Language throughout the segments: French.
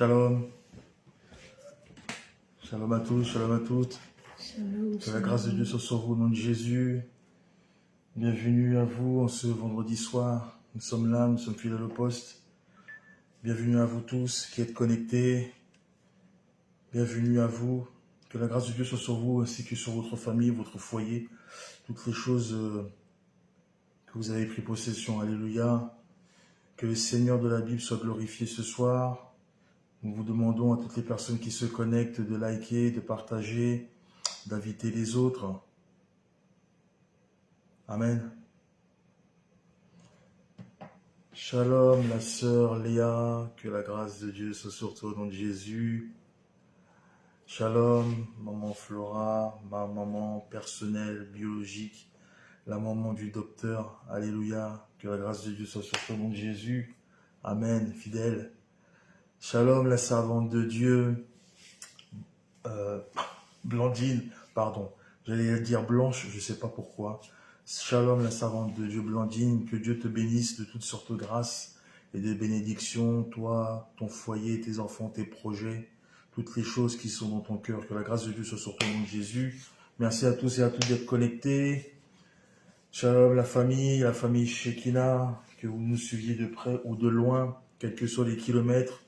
Shalom. Shalom à tous, shalom à toutes. Shalom, Que la grâce de Dieu soit sur vous au nom de Jésus. Bienvenue à vous en ce vendredi soir. Nous sommes là, nous sommes fidèles au poste. Bienvenue à vous tous qui êtes connectés. Bienvenue à vous. Que la grâce de Dieu soit sur vous ainsi que sur votre famille, votre foyer. Toutes les choses que vous avez pris possession. Alléluia. Que le Seigneur de la Bible soit glorifié ce soir. Nous vous demandons à toutes les personnes qui se connectent de liker, de partager, d'inviter les autres. Amen. Shalom, la sœur Léa, que la grâce de Dieu soit sur toi au nom de Jésus. Shalom, maman Flora, ma maman personnelle, biologique, la maman du docteur. Alléluia, que la grâce de Dieu soit sur toi au nom de Jésus. Amen, fidèle. Shalom, la servante de Dieu, Blandine, pardon, j'allais dire Blanche, je ne sais pas pourquoi. Shalom, la servante de Dieu, Blandine, que Dieu te bénisse de toutes sortes de grâces et de bénédictions, toi, ton foyer, tes enfants, tes projets, toutes les choses qui sont dans ton cœur, que la grâce de Dieu soit sur toi au nom de Jésus. Merci à tous et à toutes d'être connectés. Shalom, la famille Shekinah, que vous nous suiviez de près ou de loin, quels que soient les kilomètres.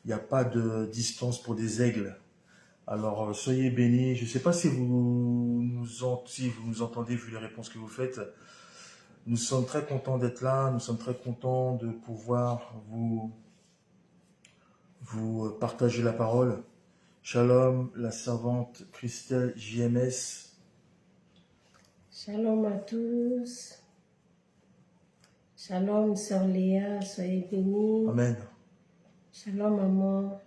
Il n'y a pas de distance pour des aigles. Alors, soyez bénis. Je ne sais pas si vous nous entendez vu les réponses que vous faites. Nous sommes très contents d'être là. Nous sommes très contents de pouvoir vous partager la parole. Shalom, la servante Christelle JMS. Shalom à tous. Shalom, sœur Léa, soyez bénis. Amen. Shalom, maman.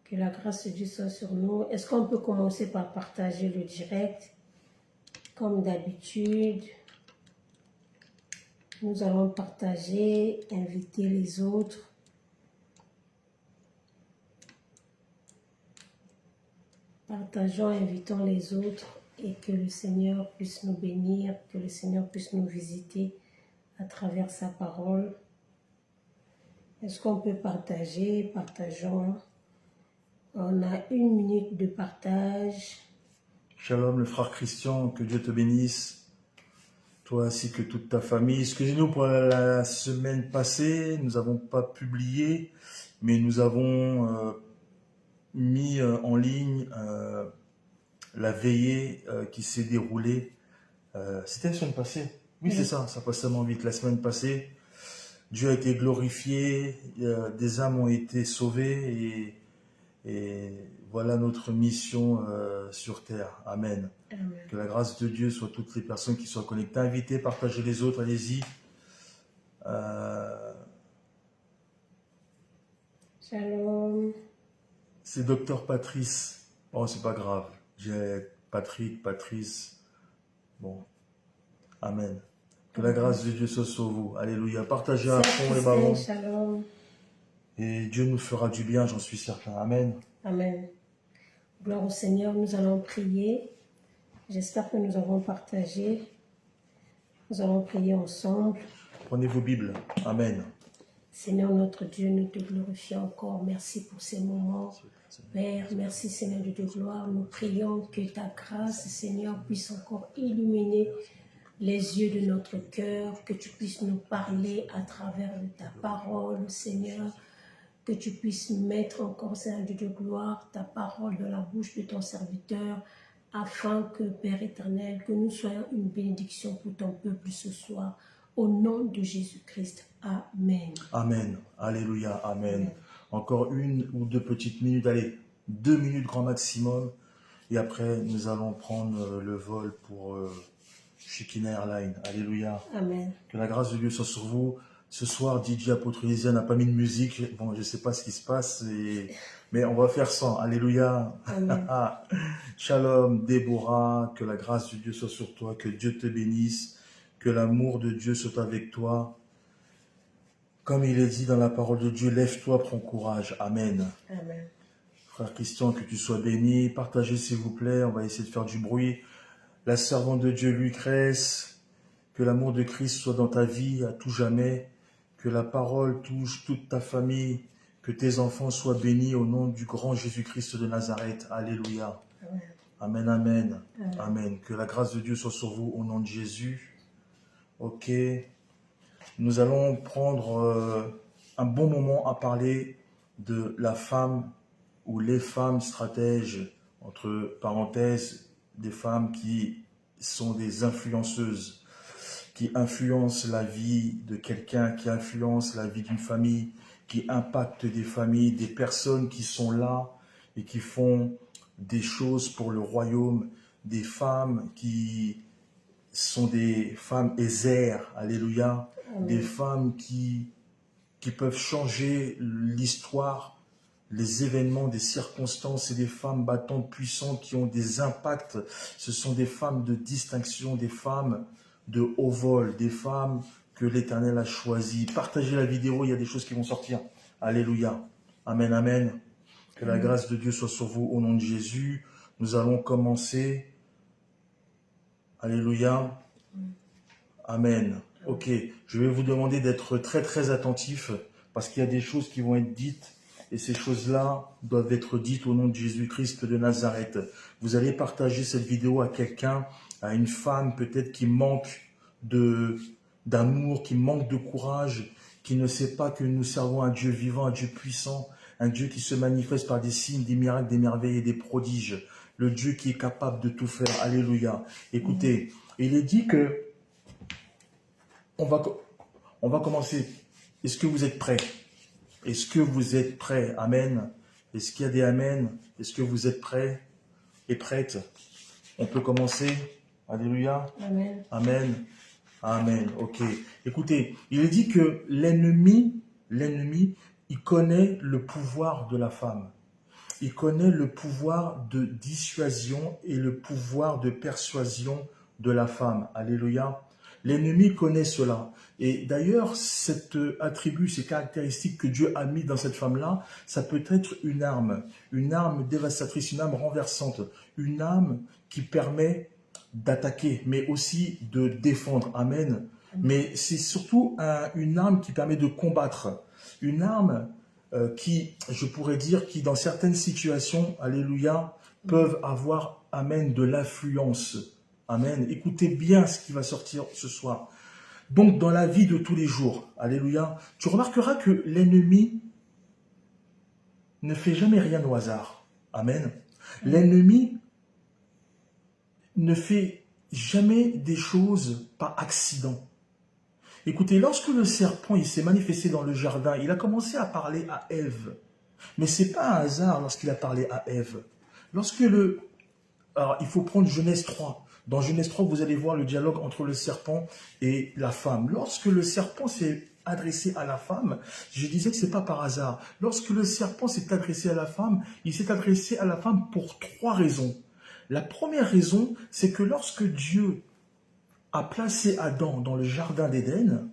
Que la grâce de Dieu soit sur nous. Est-ce qu'on peut commencer par partager le direct? Comme d'habitude, nous allons partager, inviter les autres. Partageons, invitons les autres et que le Seigneur puisse nous bénir, que le Seigneur puisse nous visiter à travers sa parole. Est-ce qu'on peut partager? Partageons. On a 1 minute de partage. Shalom, le frère Christian, que Dieu te bénisse. Toi ainsi que toute ta famille. Excusez-nous pour la semaine passée, nous n'avons pas publié, mais nous avons mis en ligne la veillée qui s'est déroulée. C'était la semaine passée? Oui, c'est ça, ça passe tellement vite. La semaine passée, Dieu a été glorifié, des âmes ont été sauvées et voilà notre mission sur terre. Amen. Amen. Que la grâce de Dieu soit toutes les personnes qui sont connectées. Invitez, partagez les autres, allez-y. Shalom. C'est docteur Patrice. Oh, c'est pas grave. J'ai Patrick, Patrice. Bon. Amen. Que la grâce de Dieu soit sur vous. Alléluia. Partagez à fond les ballons. Shalom. Et Dieu nous fera du bien, j'en suis certain. Amen. Amen. Gloire au Seigneur, nous allons prier. J'espère que nous avons partagé. Nous allons prier ensemble. Prenez vos Bibles. Amen. Seigneur notre Dieu, nous te glorifions encore. Merci pour ces moments. Père, merci Seigneur de gloire. Nous prions que ta grâce, Seigneur, puisse encore illuminer les yeux de notre cœur, que tu puisses nous parler à travers ta parole, Seigneur, que tu puisses mettre encore, Seigneur de gloire, ta parole dans la bouche de ton serviteur, afin que, Père éternel, que nous soyons une bénédiction pour ton peuple ce soir. Au nom de Jésus-Christ. Amen. Amen. Alléluia. Amen. Amen. Encore 1 ou 2 petites minutes. Allez, 2 minutes grand maximum. Et après, nous allons prendre le vol pour Shekinah Airlines. Alléluia. Amen. Que la grâce de Dieu soit sur vous. Ce soir, DJ Apôtre Elisée n'a pas mis de musique. Bon, je ne sais pas ce qui se passe, mais on va faire sans. Alléluia. Amen. Shalom, Déborah. Que la grâce de Dieu soit sur toi. Que Dieu te bénisse. Que l'amour de Dieu soit avec toi. Comme il est dit dans la parole de Dieu, lève-toi, prends courage. Amen. Amen. Frère Christian, que tu sois béni. Partagez s'il vous plaît, on va essayer de faire du bruit. La servante de Dieu, Lucrèce, que l'amour de Christ soit dans ta vie à tout jamais. Que la parole touche toute ta famille. Que tes enfants soient bénis au nom du grand Jésus-Christ de Nazareth. Alléluia. Amen, amen. Amen. Que la grâce de Dieu soit sur vous au nom de Jésus. Ok. Nous allons prendre un bon moment à parler de la femme ou les femmes stratèges, entre parenthèses, des femmes qui sont des influenceuses, qui influencent la vie de quelqu'un, qui influencent la vie d'une famille, qui impactent des familles, des personnes qui sont là et qui font des choses pour le royaume, des femmes qui sont des femmes Ézère, alléluia, des femmes qui peuvent changer l'histoire, les événements, des circonstances, et des femmes battantes, puissantes, qui ont des impacts. Ce sont des femmes de distinction, des femmes de haut vol, des femmes que l'Éternel a choisies. Partagez la vidéo, il y a des choses qui vont sortir. Alléluia. Amen, amen. Que la grâce de Dieu soit sur vous au nom de Jésus. Nous allons commencer. Alléluia. Amen. Ok, je vais vous demander d'être très très attentifs parce qu'il y a des choses qui vont être dites et ces choses-là doivent être dites au nom de Jésus-Christ de Nazareth. Vous allez partager cette vidéo à quelqu'un, à une femme peut-être qui manque d'amour, qui manque de courage, qui ne sait pas que nous servons un Dieu vivant, un Dieu puissant, un Dieu qui se manifeste par des signes, des miracles, des merveilles et des prodiges. Le Dieu qui est capable de tout faire. Alléluia. Écoutez, il est dit que on va commencer. Est-ce que vous êtes prêts? Est-ce que vous êtes prêts? Amen. Est-ce qu'il y a des amen? Est-ce que vous êtes prêts et prêtes? On peut commencer. Alléluia. Amen. Amen. Amen. Ok. Écoutez, il est dit que l'ennemi, il connaît le pouvoir de la femme. Il connaît le pouvoir de dissuasion et le pouvoir de persuasion de la femme. Alléluia. L'ennemi connaît cela. Et d'ailleurs, cet attribut, ces caractéristiques que Dieu a mis dans cette femme-là, ça peut être une arme dévastatrice, une arme renversante, une arme qui permet d'attaquer, mais aussi de défendre. Amen. Mais c'est surtout une arme qui permet de combattre. Une arme qui, je pourrais dire, qui dans certaines situations, alléluia, peuvent avoir, amen, de l'influence. Amen. Écoutez bien ce qui va sortir ce soir. Donc, dans la vie de tous les jours, alléluia, tu remarqueras que l'ennemi ne fait jamais rien au hasard. Amen. L'ennemi ne fait jamais des choses par accident. Écoutez, lorsque le serpent il s'est manifesté dans le jardin, il a commencé à parler à Ève. Mais ce n'est pas un hasard lorsqu'il a parlé à Ève. Alors, il faut prendre Genèse 3. Dans Genèse 3, vous allez voir le dialogue entre le serpent et la femme. Lorsque le serpent s'est adressé à la femme, je disais que ce n'est pas par hasard. Lorsque le serpent s'est adressé à la femme, il s'est adressé à la femme pour 3 raisons. La première raison, c'est que lorsque Dieu a placé Adam dans le jardin d'Éden,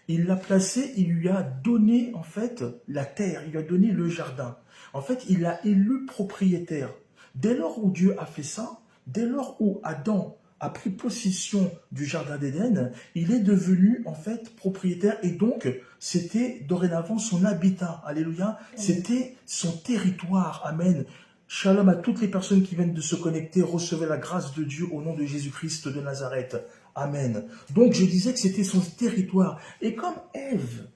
il l'a placé, il lui a donné en fait la terre, il lui a donné le jardin. En fait, il l'a élu propriétaire. Dès lors où Dieu a fait ça, dès lors où Adam a pris possession du jardin d'Éden, il est devenu en fait propriétaire et donc c'était dorénavant son habitat. Alléluia, c'était son territoire. Amen. Shalom à toutes les personnes qui viennent de se connecter. Recevez la grâce de Dieu au nom de Jésus-Christ de Nazareth. Amen. Donc je disais que c'était son territoire. Et comme Ève,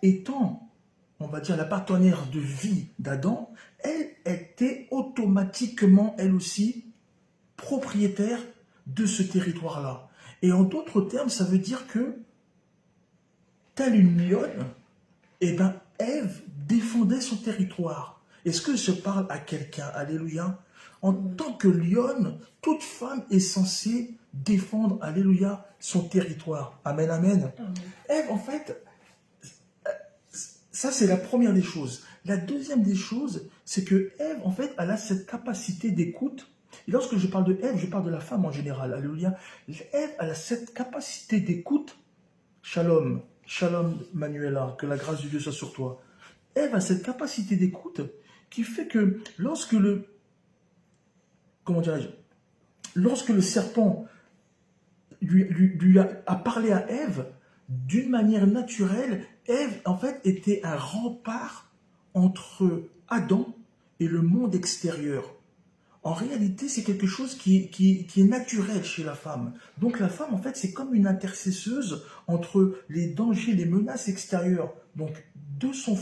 étant, on va dire, la partenaire de vie d'Adam, elle était automatiquement, elle aussi, propriétaire de ce territoire-là. Et en d'autres termes, ça veut dire que, telle une lionne, eh ben, Ève défendait son territoire. Est-ce que je parle à quelqu'un? Alléluia. En tant que lionne, toute femme est censée défendre, alléluia, son territoire. Amen, amen. Ève, en fait, ça c'est la première des choses. La deuxième des choses, c'est que Ève, en fait, elle a cette capacité d'écoute. Et lorsque je parle de Ève, je parle de la femme en général. Alléluia. Ève, elle a cette capacité d'écoute. Shalom. Shalom, Manuela. Que la grâce de Dieu soit sur toi. Ève a cette capacité d'écoute qui fait que lorsque le serpent lui a parlé à Ève, d'une manière naturelle, Ève, en fait, était un rempart entre Adam et le monde extérieur. En réalité, c'est quelque chose qui est naturel chez la femme. Donc la femme, en fait, c'est comme une intercesseuse entre les dangers, les menaces extérieures, donc de son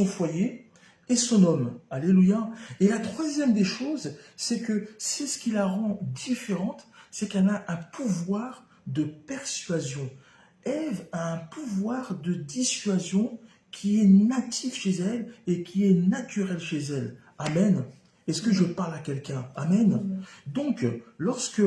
foyer et son homme. Alléluia. Et la troisième des choses, c'est que c'est ce qui la rend différente, c'est qu'elle a un pouvoir de persuasion. Ève a un pouvoir de dissuasion qui est natif chez elle et qui est naturel chez elle. Amen. Est-ce que je parle à quelqu'un? Amen. Donc, lorsque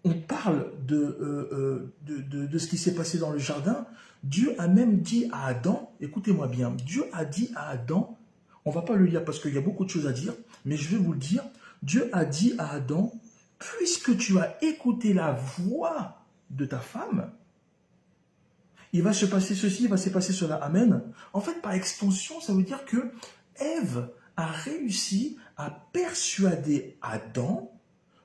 on parle de ce qui s'est passé dans le jardin, Dieu a même dit à Adam, écoutez-moi bien, Dieu a dit à Adam, on ne va pas le lire parce qu'il y a beaucoup de choses à dire, mais je vais vous le dire, Dieu a dit à Adam, puisque tu as écouté la voix de ta femme, il va se passer ceci, il va se passer cela. Amen. En fait, par extension, ça veut dire que Ève a réussi à persuader Adam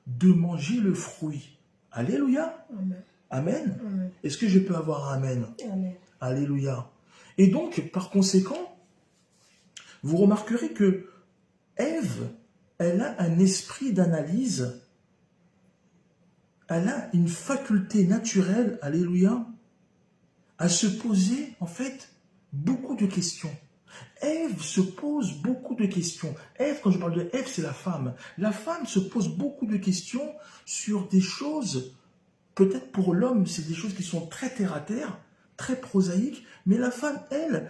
de manger le fruit. Alléluia. Amen. Amen. Amen. Est-ce que je peux avoir un amen? Amen. Alléluia. Et donc, par conséquent, vous remarquerez que Ève, elle a un esprit d'analyse, elle a une faculté naturelle, alléluia, à se poser, en fait, beaucoup de questions. Ève se pose beaucoup de questions. Ève, quand je parle de Ève, c'est la femme. La femme se pose beaucoup de questions sur des choses, peut-être pour l'homme, c'est des choses qui sont très terre à terre, très prosaïques, mais la femme, elle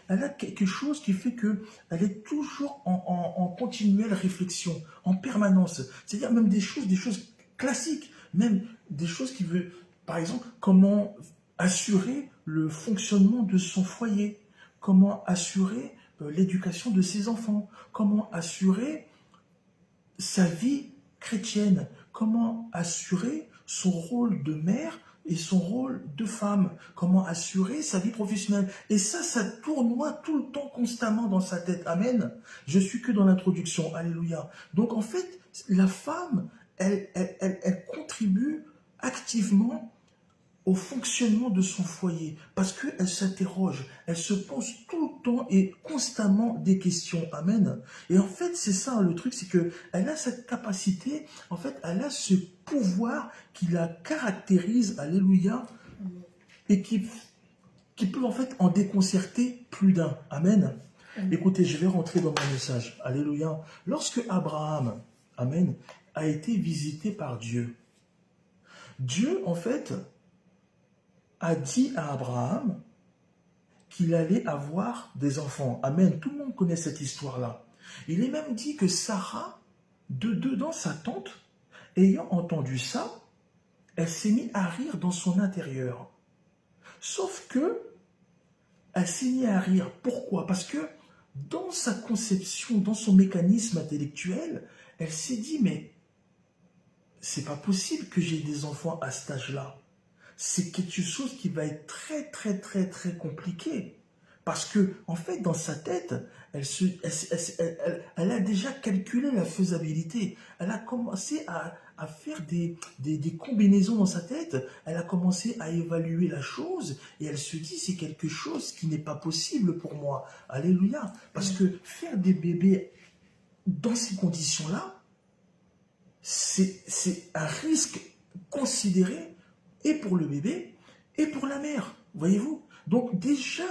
a quelque chose qui fait qu'elle est toujours en continuelle réflexion, en permanence. C'est-à-dire même des choses classiques, même des choses qui veulent, par exemple, comment assurer le fonctionnement de son foyer, comment assurer l'éducation de ses enfants, comment assurer sa vie chrétienne, comment assurer son rôle de mère et son rôle de femme, comment assurer sa vie professionnelle. Et ça tournoie tout le temps, constamment dans sa tête. Amen. Je suis que dans l'introduction. Alléluia. Donc en fait, la femme, elle contribue activement au fonctionnement de son foyer, parce qu'elle s'interroge, elle se pose tout le temps et constamment des questions. Amen. Et en fait, c'est ça le truc, c'est que elle a cette capacité, en fait, elle a ce pouvoir qui la caractérise, alléluia, et qui peut en fait en déconcerter plus d'un. Amen. Écoutez, je vais rentrer dans mon message. Alléluia. Lorsque Abraham, amen, a été visité par Dieu, Dieu, en fait, a dit à Abraham qu'il allait avoir des enfants. Amen. Tout le monde connaît cette histoire-là. Il est même dit que Sarah, dedans sa tente, ayant entendu ça, elle s'est mise à rire dans son intérieur. Sauf que, elle s'est mise à rire. Pourquoi? Parce que dans sa conception, dans son mécanisme intellectuel, elle s'est dit, mais c'est pas possible que j'ai des enfants à cet âge-là. C'est quelque chose qui va être très, très, très, très compliqué. Parce que, en fait, dans sa tête, elle a déjà calculé la faisabilité. Elle a commencé à faire des combinaisons dans sa tête. Elle a commencé à évaluer la chose. Et elle se dit, c'est quelque chose qui n'est pas possible pour moi. Alléluia. Parce que faire des bébés dans ces conditions-là, c'est un risque considéré et pour le bébé et pour la mère, voyez-vous. Donc déjà,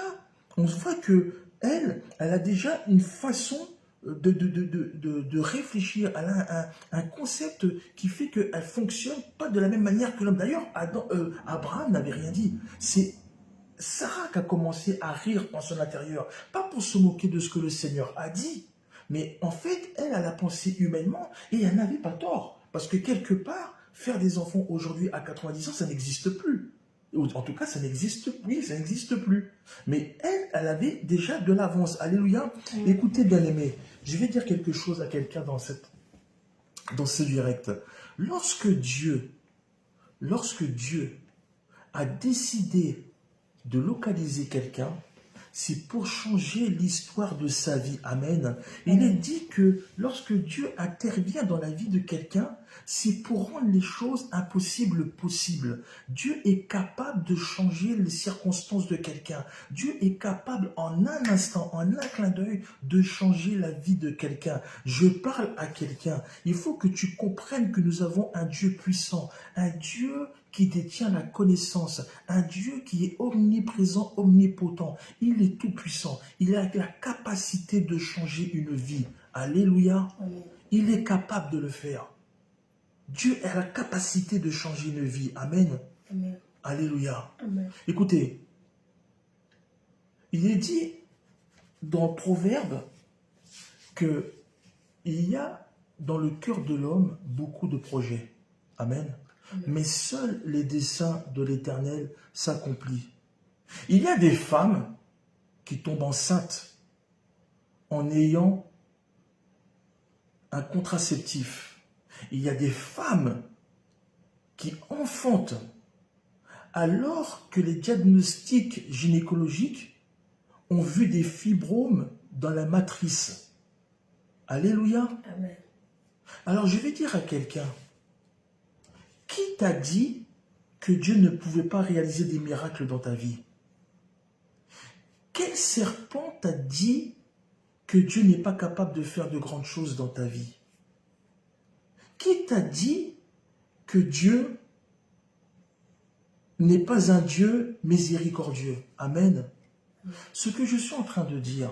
on voit que elle a déjà une façon de réfléchir. Elle a un concept qui fait qu'elle fonctionne pas de la même manière que l'homme. D'ailleurs, Abraham n'avait rien dit. C'est Sarah qui a commencé à rire dans son intérieur, pas pour se moquer de ce que le Seigneur a dit, mais en fait, elle a pensé humainement et elle n'avait pas tort. Parce que quelque part, faire des enfants aujourd'hui à 90 ans, ça n'existe plus. En tout cas, ça n'existe plus. Mais elle avait déjà de l'avance. Alléluia. Écoutez, bien-aimés, je vais dire quelque chose à quelqu'un dans ce direct. Lorsque Dieu a décidé de localiser quelqu'un, c'est pour changer l'histoire de sa vie. Amen. Il est dit que lorsque Dieu intervient dans la vie de quelqu'un, c'est pour rendre les choses impossibles possibles. Dieu est capable de changer les circonstances de quelqu'un. Dieu est capable en un instant, en un clin d'œil, de changer la vie de quelqu'un. Je parle à quelqu'un. Il faut que tu comprennes que nous avons un Dieu puissant, un Dieu qui détient la connaissance, un Dieu qui est omniprésent, omnipotent. Il est tout puissant. Il a la capacité de changer une vie. Alléluia. Amen. Il est capable de le faire. Dieu a la capacité de changer une vie. Amen. Amen. Alléluia. Amen. Écoutez, il est dit dans Proverbe que il y a dans le cœur de l'homme beaucoup de projets. Amen. Amen. Mais seuls les desseins de l'Éternel s'accomplissent. Il y a des femmes qui tombent enceintes en ayant un contraceptif. Il y a des femmes qui enfantent alors que les diagnostics gynécologiques ont vu des fibromes dans la matrice. Alléluia. Amen. Alors je vais dire à quelqu'un, qui t'a dit que Dieu ne pouvait pas réaliser des miracles dans ta vie? Quel serpent t'a dit que Dieu n'est pas capable de faire de grandes choses dans ta vie? Qui t'a dit que Dieu n'est pas un Dieu miséricordieux? Amen. Ce que je suis en train de dire,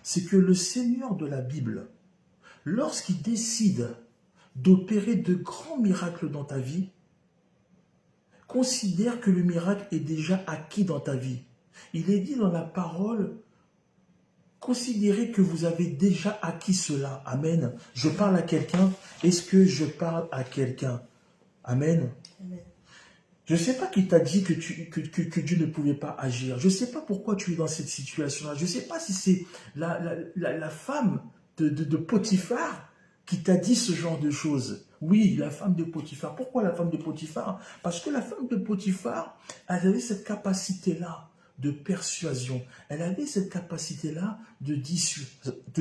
c'est que le Seigneur de la Bible, lorsqu'il décide d'opérer de grands miracles dans ta vie, considère que le miracle est déjà acquis dans ta vie. Il est dit dans la parole, considérez que vous avez déjà acquis cela. Amen. Je parle à quelqu'un. Est-ce que je parle à quelqu'un? Amen. Amen. Je ne sais pas qui t'a dit que Dieu ne pouvait pas agir. Je ne sais pas pourquoi tu es dans cette situation-là. Je ne sais pas si c'est la femme de Potiphar qui t'a dit ce genre de choses. Oui, la femme de Potiphar. Pourquoi la femme de Potiphar? Parce que la femme de Potiphar, elle avait cette capacité-là de persuasion. Elle avait cette capacité-là de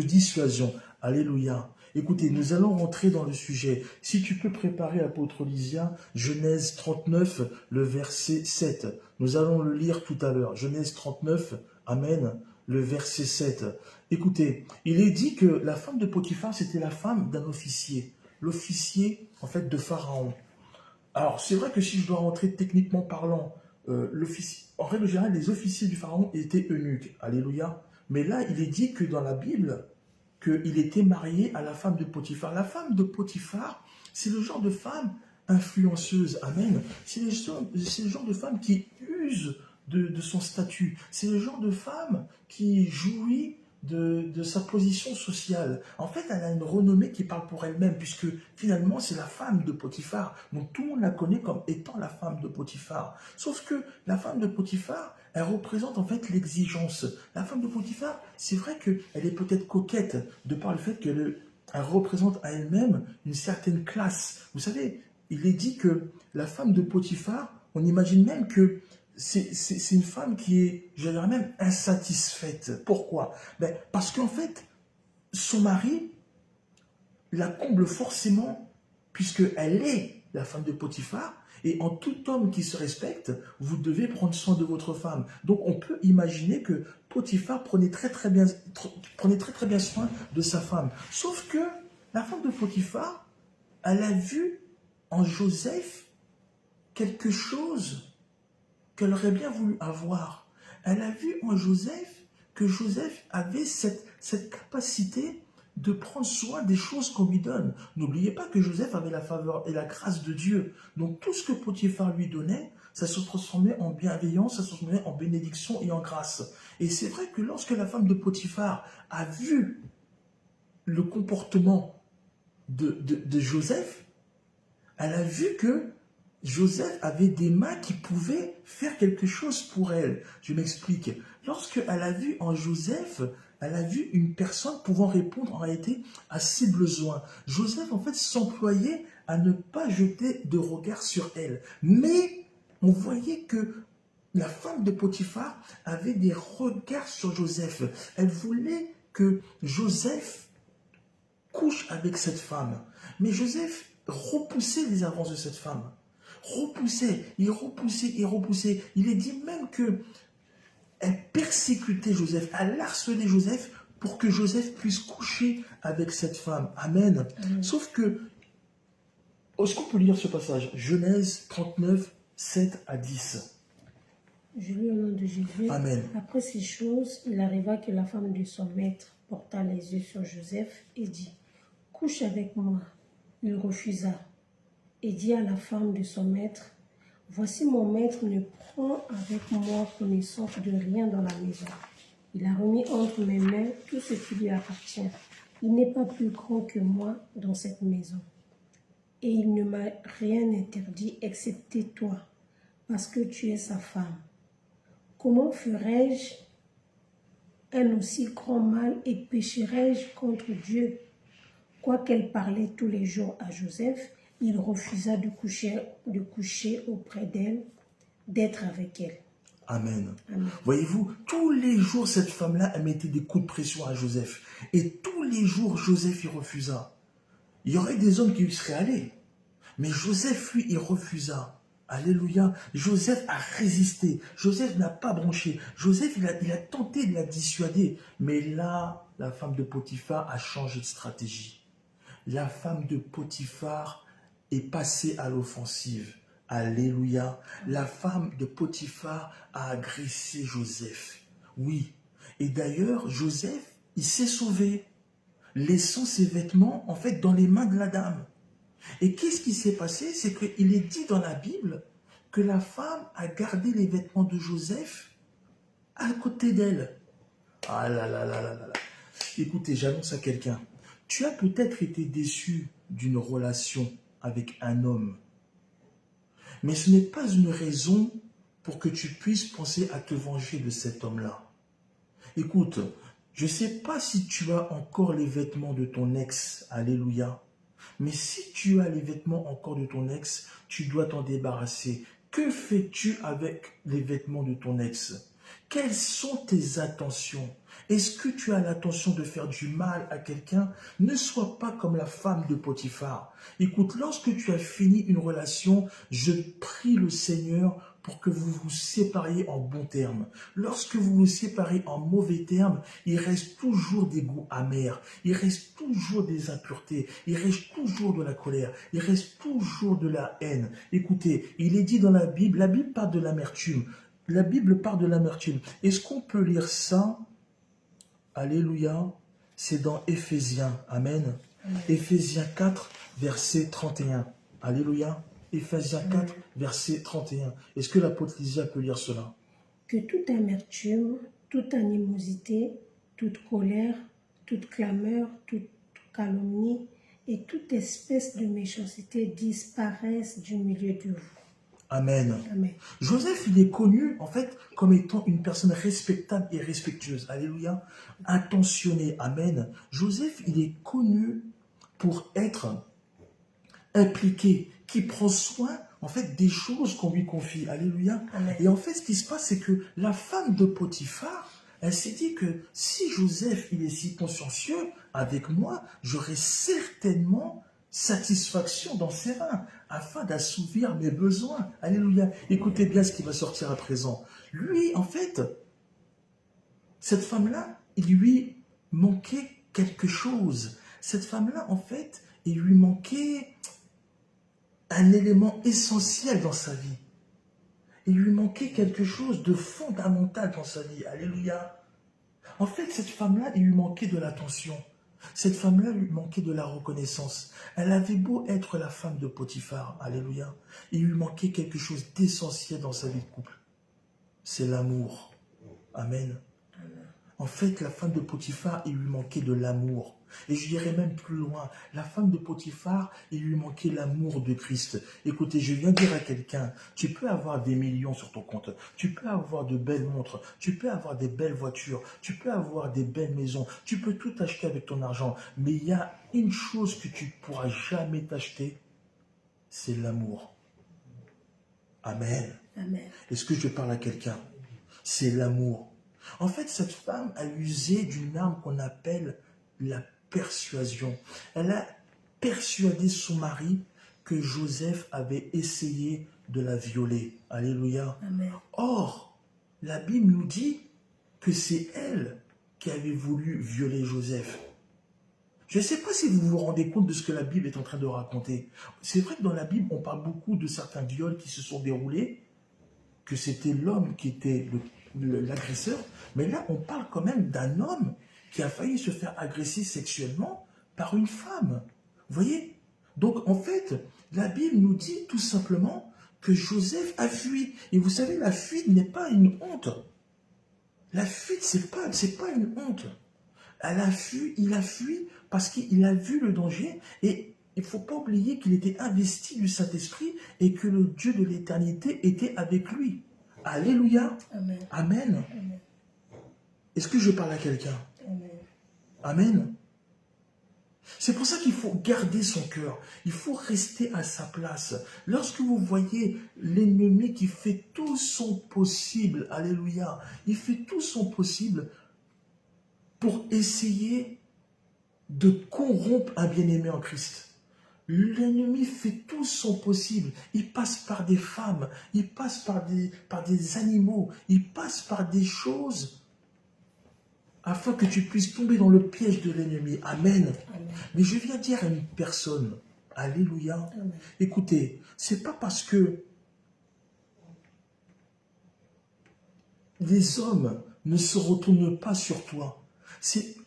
dissuasion. Alléluia. Écoutez, nous allons rentrer dans le sujet. Si tu peux préparer, apôtre Lysia, Genèse 39, le verset 7. Nous allons le lire tout à l'heure. Genèse 39, amen, le verset 7. Écoutez, il est dit que la femme de Potiphar, c'était la femme d'un officier. L'officier, en fait, de Pharaon. Alors, c'est vrai que si je dois rentrer techniquement parlant, en règle générale, les officiers du Pharaon étaient eunuques. Alléluia. Mais là, il est dit que dans la Bible, qu'il était marié à la femme de Potiphar. La femme de Potiphar, c'est le genre de femme influenceuse. Amen. C'est le genre de femme qui use de son statut. C'est le genre de femme qui jouit de sa position sociale. En fait, elle a une renommée qui parle pour elle-même, puisque finalement, c'est la femme de Potiphar. Donc, tout le monde la connaît comme étant la femme de Potiphar. Sauf que la femme de Potiphar, elle représente en fait l'exigence. La femme de Potiphar, c'est vrai qu'elle est peut-être coquette, de par le fait qu'elle représente à elle-même une certaine classe. Vous savez, il est dit que la femme de Potiphar, on imagine même que c'est une femme qui est, je dirais même, insatisfaite. Pourquoi? Parce qu'en fait, son mari la comble forcément, puisqu'elle est la femme de Potiphar, et en tout homme qui se respecte, vous devez prendre soin de votre femme. Donc on peut imaginer que Potiphar prenait très très bien soin de sa femme. Sauf que la femme de Potiphar, elle a vu en Joseph quelque chose qu'elle aurait bien voulu avoir. Elle a vu en Joseph que Joseph avait cette capacité de prendre soin des choses qu'on lui donne. N'oubliez pas que Joseph avait la faveur et la grâce de Dieu. Donc tout ce que Potiphar lui donnait, ça se transformait en bienveillance, ça se transformait en bénédiction et en grâce. Et c'est vrai que lorsque la femme de Potiphar a vu le comportement de Joseph, elle a vu que Joseph avait des mains qui pouvaient faire quelque chose pour elle. Je m'explique. Lorsqu'elle a vu en Joseph, elle a vu une personne pouvant répondre en réalité à ses besoins. Joseph, en fait, s'employait à ne pas jeter de regard sur elle. Mais on voyait que la femme de Potiphar avait des regards sur Joseph. Elle voulait que Joseph couche avec cette femme. Mais Joseph repoussait les avances de cette femme. Repoussait, il repoussait, il repoussait. Il est dit même que elle persécutait Joseph, elle harcelait Joseph pour que Joseph puisse coucher avec cette femme. Amen. Sauf que, est-ce qu'on peut lire ce passage? Genèse 39, 7 à 10. Je lis au nom de Jésus. Amen. Après ces choses, il arriva que la femme de son maître porta les yeux sur Joseph et dit, « Couche avec moi. » Il refusa et dit à la femme de son maître, « Voici mon maître ne prend avec moi connaissance de rien dans la maison. Il a remis entre mes mains tout ce qui lui appartient. Il n'est pas plus grand que moi dans cette maison. Et il ne m'a rien interdit excepté toi, parce que tu es sa femme. Comment ferais-je un aussi grand mal et pécherais-je contre Dieu? » Quoiqu'elle parlait tous les jours à Joseph, il refusa de coucher auprès d'elle, d'être avec elle. Amen. Amen. Voyez-vous, tous les jours, cette femme-là, elle mettait des coups de pression à Joseph. Et tous les jours, Joseph, il refusa. Il y aurait des hommes qui y seraient allés. Mais Joseph, lui, il refusa. Alléluia. Joseph a résisté. Joseph n'a pas bronché. Joseph, il a tenté de la dissuader. Mais là, la femme de Potiphar a changé de stratégie. La femme de Potiphar est passée à l'offensive. Alléluia. La femme de Potiphar a agressé Joseph. Oui. Et d'ailleurs, Joseph, il s'est sauvé, laissant ses vêtements, en fait, dans les mains de la dame. Et qu'est-ce qui s'est passé? C'est qu'il est dit dans la Bible que la femme a gardé les vêtements de Joseph à côté d'elle. Ah là là là là là là. Écoutez, j'annonce à quelqu'un. Tu as peut-être été déçu d'une relation avec un homme. Mais ce n'est pas une raison pour que tu puisses penser à te venger de cet homme-là. Écoute, je ne sais pas si tu as encore les vêtements de ton ex. Alléluia. Mais si tu as les vêtements encore de ton ex, tu dois t'en débarrasser. Que fais-tu avec les vêtements de ton ex? Quelles sont tes intentions? Est-ce que tu as l'intention de faire du mal à quelqu'un? Ne sois pas comme la femme de Potiphar. Écoute, lorsque tu as fini une relation, je prie le Seigneur pour que vous vous sépariez en bons termes. Lorsque vous vous séparez en mauvais termes, il reste toujours des goûts amers, il reste toujours des impuretés, il reste toujours de la colère, il reste toujours de la haine. Écoutez, il est dit dans la Bible parle de l'amertume. La Bible parle de l'amertume. Est-ce qu'on peut lire ça? Alléluia. C'est dans Éphésiens. Amen. Éphésiens 4, verset 31. Alléluia. Éphésiens 4, verset 31. Est-ce que l'apôtre Lysia peut lire cela? Que toute amertume, toute animosité, toute colère, toute clameur, toute calomnie et toute espèce de méchanceté disparaissent du milieu de vous. Amen. Amen. Joseph, il est connu, en fait, comme étant une personne respectable et respectueuse. Alléluia. Attentionné. Amen. Joseph, il est connu pour être impliqué, qui prend soin, en fait, des choses qu'on lui confie. Alléluia. Amen. Et en fait, ce qui se passe, c'est que la femme de Potiphar, elle s'est dit que si Joseph, il est si consciencieux avec moi, j'aurai certainement satisfaction dans ses reins, afin d'assouvir mes besoins. Alléluia. Écoutez bien ce qui va sortir à présent. Lui, en fait, cette femme-là, il lui manquait quelque chose. Cette femme-là, en fait, il lui manquait un élément essentiel dans sa vie. Il lui manquait quelque chose de fondamental dans sa vie. Alléluia. En fait, cette femme-là, il lui manquait de l'attention. Cette femme-là lui manquait de la reconnaissance. Elle avait beau être la femme de Potiphar, alléluia, il lui manquait quelque chose d'essentiel dans sa vie de couple. C'est l'amour. Amen. En fait, la femme de Potiphar, il lui manquait de l'amour. Et je dirais même plus loin, la femme de Potiphar, il lui manquait l'amour de Christ. Écoutez, je viens dire à quelqu'un, tu peux avoir des millions sur ton compte, tu peux avoir de belles montres, tu peux avoir des belles voitures, tu peux avoir des belles maisons, tu peux tout acheter avec ton argent, mais il y a une chose que tu ne pourras jamais t'acheter, c'est l'amour. Amen. Amen. Est-ce que je parle à quelqu'un? C'est l'amour. En fait, cette femme a usé d'une arme qu'on appelle la persuasion. Elle a persuadé son mari que Joseph avait essayé de la violer. Alléluia. Amen. Or, la Bible nous dit que c'est elle qui avait voulu violer Joseph. Je ne sais pas si vous vous rendez compte de ce que la Bible est en train de raconter. C'est vrai que dans la Bible, on parle beaucoup de certains viols qui se sont déroulés, que c'était l'homme qui était l'agresseur, mais là, on parle quand même d'un homme qui a failli se faire agresser sexuellement par une femme. Vous voyez? Donc, en fait, la Bible nous dit tout simplement que Joseph a fui. Et vous savez, la fuite n'est pas une honte. La fuite, c'est pas une honte. Il a fui parce qu'il a vu le danger et il ne faut pas oublier qu'il était investi du Saint-Esprit et que le Dieu de l'éternité était avec lui. Alléluia. Amen. Amen. Amen. Est-ce que je parle à quelqu'un? Amen. Amen. C'est pour ça qu'il faut garder son cœur. Il faut rester à sa place. Lorsque vous voyez l'ennemi qui fait tout son possible, alléluia, il fait tout son possible pour essayer de corrompre un bien-aimé en Christ. L'ennemi fait tout son possible. Il passe par des femmes, il passe par des animaux, il passe par des choses afin que tu puisses tomber dans le piège de l'ennemi. Amen. Amen. Mais je viens dire à une personne, alléluia, Amen. écoutez, c'est pas parce que les hommes ne se retournent pas sur toi.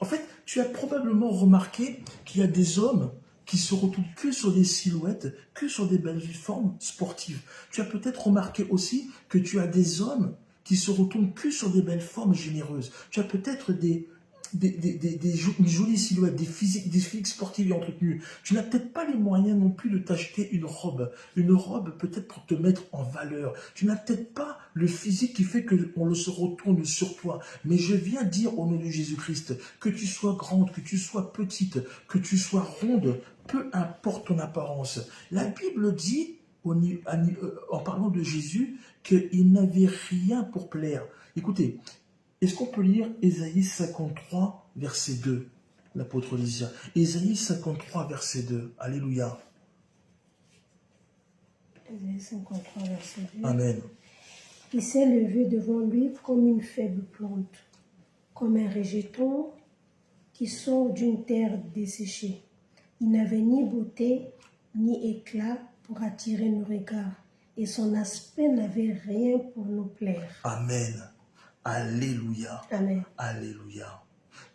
En fait, tu as probablement remarqué qu'il y a des hommes qui se retournent que sur des silhouettes, que sur des belles formes sportives. Tu as peut-être remarqué aussi que tu as des hommes qui se retournent que sur des belles formes généreuses. Tu as peut-être une jolie silhouette, des physiques sportives et entretenues. Tu n'as peut-être pas les moyens non plus de t'acheter une robe peut-être pour te mettre en valeur. Tu n'as peut-être pas le physique qui fait qu'on se retourne sur toi. Mais je viens dire au nom de Jésus-Christ, que tu sois grande, que tu sois petite, que tu sois ronde, peu importe ton apparence. La Bible dit, en parlant de Jésus, qu'il n'avait rien pour plaire. Écoutez, est-ce qu'on peut lire Ésaïe 53, verset 2, l'apôtre Lysia? Ésaïe 53, verset 2. Alléluia. Ésaïe 53, verset 2. Amen. Il s'est levé devant lui comme une faible plante, comme un rejeton qui sort d'une terre desséchée. Il n'avait ni beauté ni éclat pour attirer nos regards, et son aspect n'avait rien pour nous plaire. Amen. Alléluia. Amen. Alléluia.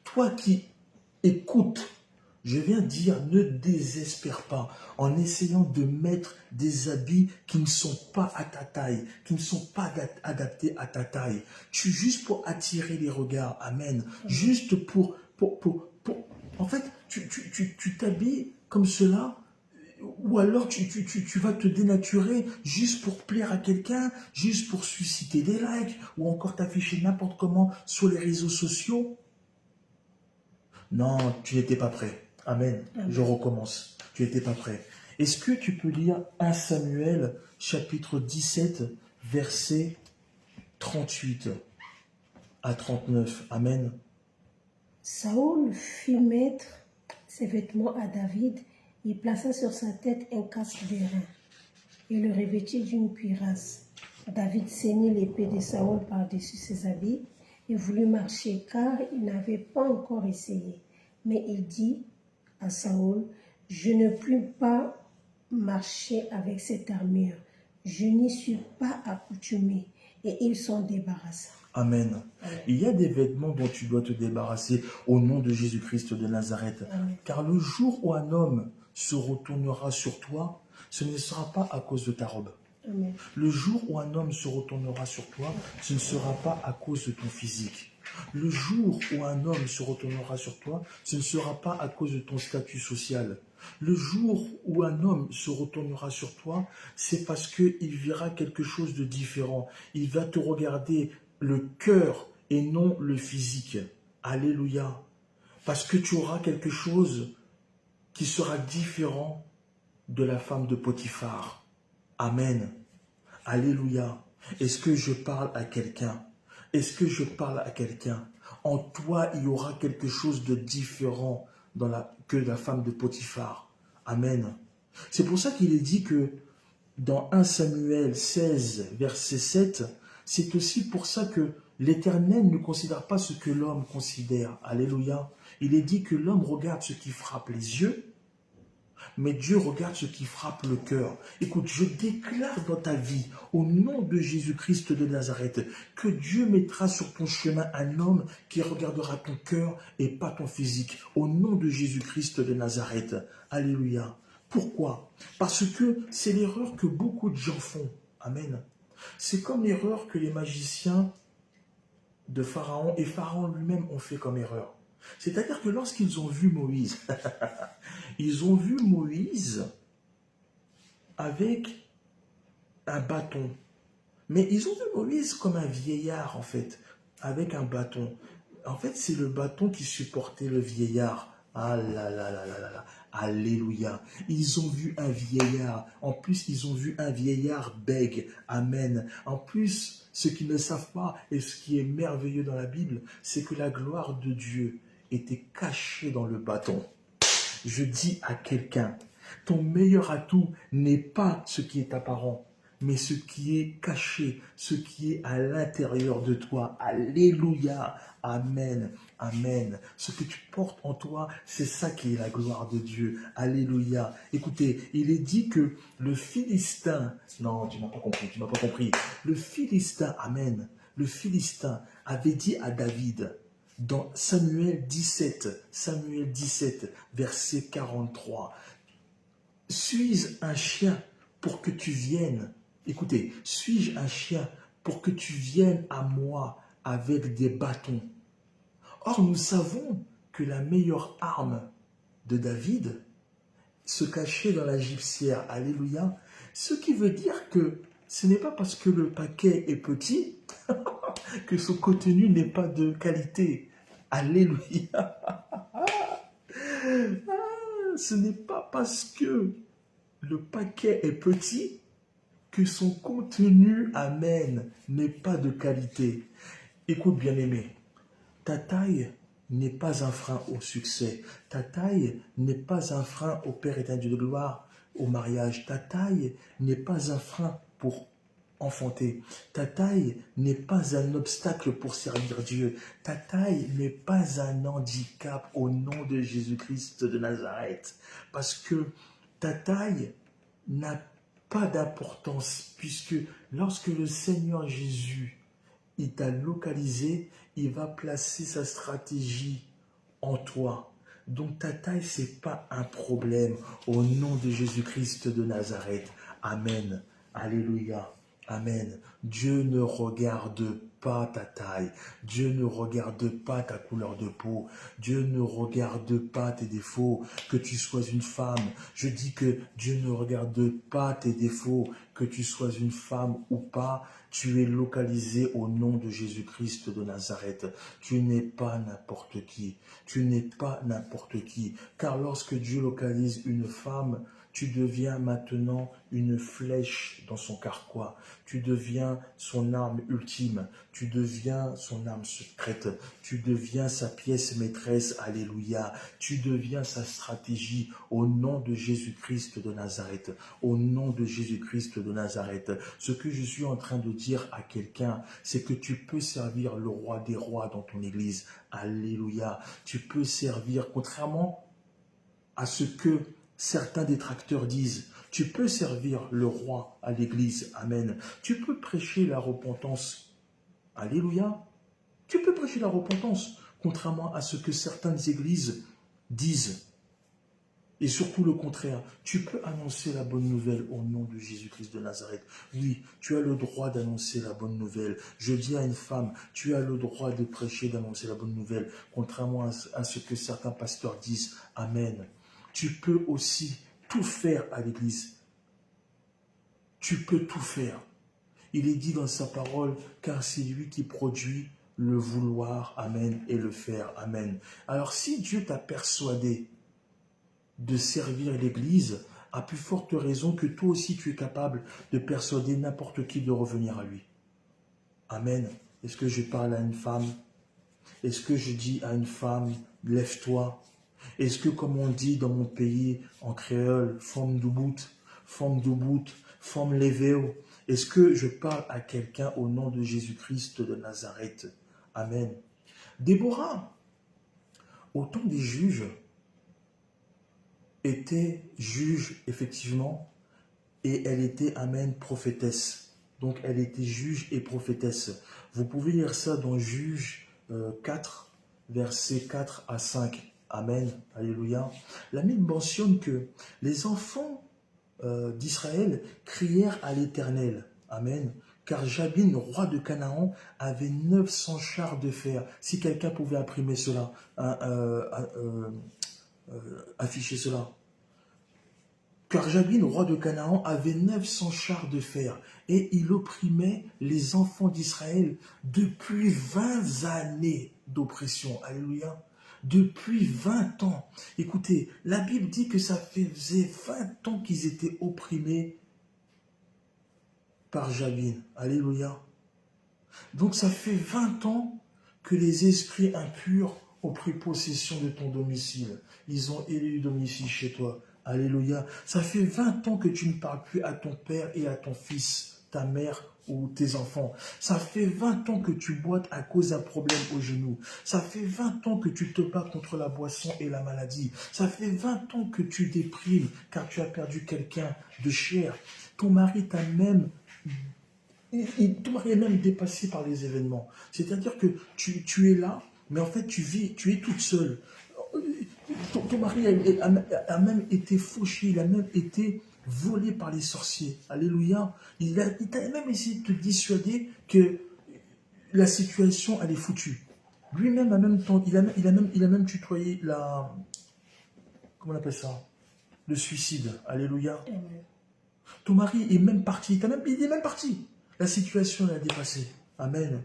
Toi qui écoutes, je viens dire, ne désespère pas en essayant de mettre des habits qui ne sont pas à ta taille, qui ne sont pas adaptés à ta taille. Juste pour attirer les regards. Amen. Juste pour en fait, tu t'habilles comme cela, ou alors tu vas te dénaturer juste pour plaire à quelqu'un, juste pour susciter des likes, ou encore t'afficher n'importe comment sur les réseaux sociaux. Non, tu n'étais pas prêt. Amen. Amen. Je recommence. Tu n'étais pas prêt. Est-ce que tu peux lire 1 Samuel, chapitre 17, versets 38 à 39. Amen. Saül fit mettre ses vêtements à David et plaça sur sa tête un casque d'airain et le revêtit d'une cuirasse. David ceignit l'épée de Saül par-dessus ses habits et voulut marcher car il n'avait pas encore essayé. Mais il dit à Saül, « Je ne puis pas marcher avec cette armure. Je n'y suis pas accoutumé. » Et il s'en débarrassa. Amen. Amen. Il y a des vêtements dont tu dois te débarrasser au nom de Jésus-Christ de Nazareth. Amen. Car le jour où un homme se retournera sur toi, ce ne sera pas à cause de ta robe. Amen. Le jour où un homme se retournera sur toi, ce ne sera pas à cause de ton physique. Le jour où un homme se retournera sur toi, ce ne sera pas à cause de ton statut social. Le jour où un homme se retournera sur toi, c'est parce qu'il verra quelque chose de différent. Il va te regarder le cœur et non le physique. Alléluia. Parce que tu auras quelque chose qui sera différent de la femme de Potiphar. Amen. Alléluia. Est-ce que je parle à quelqu'un? Est-ce que je parle à quelqu'un? En toi, il y aura quelque chose de différent que la femme de Potiphar. Amen. C'est pour ça qu'il est dit que dans 1 Samuel 16, verset 7, c'est aussi pour ça que l'Éternel ne considère pas ce que l'homme considère. Alléluia. Il est dit que l'homme regarde ce qui frappe les yeux, mais Dieu regarde ce qui frappe le cœur. Écoute, je déclare dans ta vie, au nom de Jésus-Christ de Nazareth, que Dieu mettra sur ton chemin un homme qui regardera ton cœur et pas ton physique. Au nom de Jésus-Christ de Nazareth. Alléluia. Pourquoi? Parce que c'est l'erreur que beaucoup de gens font. Amen. C'est comme l'erreur que les magiciens de Pharaon et Pharaon lui-même ont fait comme erreur. C'est-à-dire que lorsqu'ils ont vu Moïse, ils ont vu Moïse avec un bâton. Mais ils ont vu Moïse comme un vieillard, en fait, avec un bâton. En fait, c'est le bâton qui supportait le vieillard. Ah là là là là là là. Alléluia. Ils ont vu un vieillard. En plus, ils ont vu un vieillard bègue. Amen. En plus, ce qu'ils ne savent pas, et ce qui est merveilleux dans la Bible, c'est que la gloire de Dieu était cachée dans le bâton. Je dis à quelqu'un, ton meilleur atout n'est pas ce qui est apparent, mais ce qui est caché, ce qui est à l'intérieur de toi. Alléluia. Amen. Amen. Ce que tu portes en toi, c'est ça qui est la gloire de Dieu. Alléluia. Écoutez, il est dit que le Philistin, non, tu n'as pas compris, tu n'as pas compris. Le Philistin, amen, le Philistin avait dit à David, dans Samuel 17, verset 43, suis-je un chien pour que tu viennes? Écoutez, suis-je un chien pour que tu viennes à moi avec des bâtons? Or, nous savons que la meilleure arme de David se cachait dans la gibecière. Alléluia. Ce qui veut dire que ce n'est pas parce que le paquet est petit que son contenu n'est pas de qualité. Alléluia. Ce n'est pas parce que le paquet est petit que son contenu, amen, n'est pas de qualité. Écoute, bien-aimé, ta taille n'est pas un frein au succès. Ta taille n'est pas un frein au Père éternel de gloire, au mariage. Ta taille n'est pas un frein pour enfanter. Ta taille n'est pas un obstacle pour servir Dieu. Ta taille n'est pas un handicap au nom de Jésus-Christ de Nazareth. Parce que ta taille n'a pas d'importance, puisque lorsque le Seigneur Jésus il t'a localisé, il va placer sa stratégie en toi. Donc ta taille, ce n'est pas un problème au nom de Jésus-Christ de Nazareth. Amen. Alléluia. Amen. Dieu ne regarde pas ta taille. Dieu ne regarde pas ta couleur de peau. Dieu ne regarde pas tes défauts. Que tu sois une femme. Je dis que Dieu ne regarde pas tes défauts. Que tu sois une femme ou pas. Tu es localisé au nom de Jésus-Christ de Nazareth. Tu n'es pas n'importe qui. Tu n'es pas n'importe qui. Car lorsque Dieu localise une femme, tu deviens maintenant une flèche dans son carquois. Tu deviens son arme ultime. Tu deviens son arme secrète. Tu deviens sa pièce maîtresse. Alléluia. Tu deviens sa stratégie au nom de Jésus-Christ de Nazareth. Au nom de Jésus-Christ de Nazareth. Ce que je suis en train de dire à quelqu'un, c'est que tu peux servir le roi des rois dans ton église. Alléluia. Tu peux servir, contrairement à ce que certains détracteurs disent, tu peux servir le roi à l'église. Amen. Tu peux prêcher la repentance. Alléluia. Tu peux prêcher la repentance, contrairement à ce que certaines églises disent. Et surtout le contraire, tu peux annoncer la bonne nouvelle au nom de Jésus-Christ de Nazareth. Oui, tu as le droit d'annoncer la bonne nouvelle. Je dis à une femme, tu as le droit de prêcher, d'annoncer la bonne nouvelle, contrairement à ce que certains pasteurs disent. Amen. Tu peux aussi tout faire à l'église. Tu peux tout faire. Il est dit dans sa parole, car c'est lui qui produit le vouloir, amen, et le faire, amen. Alors si Dieu t'a persuadé de servir l'église, à plus forte raison que toi aussi tu es capable de persuader n'importe qui de revenir à lui. Amen. Est-ce que je parle à une femme? Est-ce que je dis à une femme, lève-toi, Est-ce que, comme on dit dans mon pays, en créole, femme de bout, femme lévéo, est-ce que je parle à quelqu'un au nom de Jésus-Christ de Nazareth? Amen. Déborah, au temps des juges, était juge, effectivement, et elle était, amen, prophétesse. Donc, elle était juge et prophétesse. Vous pouvez lire ça dans Juge 4, versets 4 à 5. Amen. Alléluia. La Bible mentionne que les enfants d'Israël crièrent à l'Éternel. Amen. Car Jabin, roi de Canaan, avait 900 chars de fer. Si quelqu'un pouvait imprimer cela, afficher cela. Car Jabin, roi de Canaan, avait 900 chars de fer et il opprimait les enfants d'Israël depuis 20 années d'oppression. Alléluia. Depuis 20 ans. Écoutez, la Bible dit que ça faisait 20 ans qu'ils étaient opprimés par Jabin. Alléluia. Donc ça fait 20 ans que les esprits impurs ont pris possession de ton domicile. Ils ont élu domicile chez toi. Alléluia. Ça fait 20 ans que tu ne parles plus à ton père et à ton fils, ta mère ou tes enfants. Ça fait 20 ans que tu boites à cause d'un problème au genou. Ça fait 20 ans que tu te bats contre la boisson et la maladie. Ça fait 20 ans que tu déprimes car tu as perdu quelqu'un de cher. Ton mari t'a même ton mari est même dépassé par les événements. C'est-à-dire que tu es là, mais en fait tu es toute seule. Ton mari a même été fauché, il a même été volé par les sorciers. Alléluia. Il a même essayé de te dissuader que la situation, elle est foutue. Lui-même, en même temps, il a même tutoyé comment on appelle ça? Le suicide. Alléluia. Ton mari est même parti. Il est même parti. La situation est dépassée. Amen.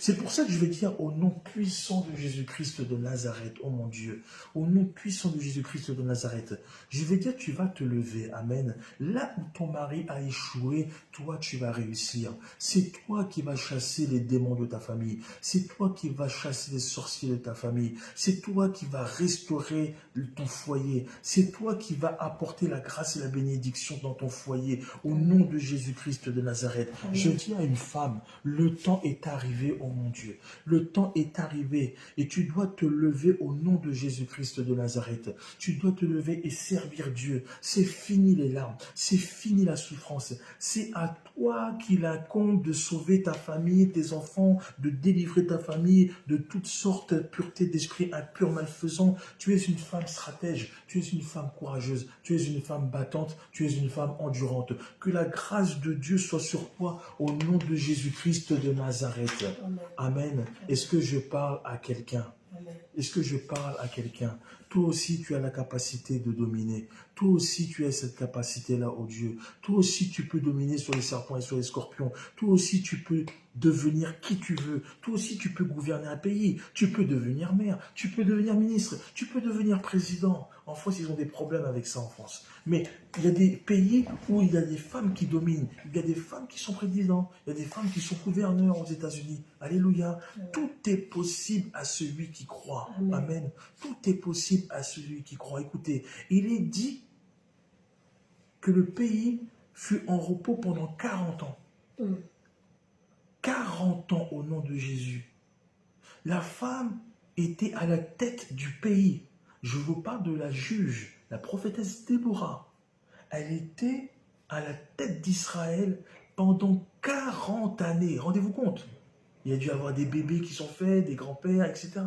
C'est pour ça que je vais dire au nom puissant de Jésus-Christ de Nazareth, oh mon Dieu, au nom puissant de Jésus-Christ de Nazareth, je vais dire tu vas te lever, amen. Là où ton mari a échoué, toi tu vas réussir. C'est toi qui vas chasser les démons de ta famille, c'est toi qui vas chasser les sorciers de ta famille, c'est toi qui vas restaurer ton foyer, c'est toi qui vas apporter la grâce et la bénédiction dans ton foyer, au nom de Jésus-Christ de Nazareth. Je dis à une femme, le temps est arrivé, oh mon Dieu. Le temps est arrivé et tu dois te lever au nom de Jésus-Christ de Nazareth. Tu dois te lever et servir Dieu. C'est fini les larmes, c'est fini la souffrance. C'est à toi qu'il incombe de sauver ta famille, tes enfants, de délivrer ta famille de toutes sortes de pureté d'esprit impur, malfaisant. Tu es une femme stratège, tu es une femme courageuse, tu es une femme battante, tu es une femme endurante. Que la grâce de Dieu soit sur toi au nom de Jésus-Christ de Nazareth. Amen. Est-ce que je parle à quelqu'un? Est-ce que je parle à quelqu'un? Toi aussi, tu as la capacité de dominer. Toi aussi, tu as cette capacité-là, oh Dieu. Toi aussi, tu peux dominer sur les serpents et sur les scorpions. Toi aussi, tu peux devenir qui tu veux. Toi aussi, tu peux gouverner un pays. Tu peux devenir maire. Tu peux devenir ministre. Tu peux devenir président. En France, ils ont des problèmes avec ça en France. Mais il y a des pays où il y a des femmes qui dominent. Il y a des femmes qui sont présidents. Il y a des femmes qui sont gouverneurs aux États-Unis. Alléluia. Tout est possible à celui qui croit. Amen. Tout est possible à celui qui croit. Écoutez, il est dit que le pays fut en repos pendant 40 ans. 40 ans au nom de Jésus. La femme était à la tête du pays. Je vous parle de la juge, la prophétesse Déborah. Elle était à la tête d'Israël pendant 40 années. Rendez-vous compte. Il y a dû y avoir des bébés qui sont faits, des grands-pères, etc.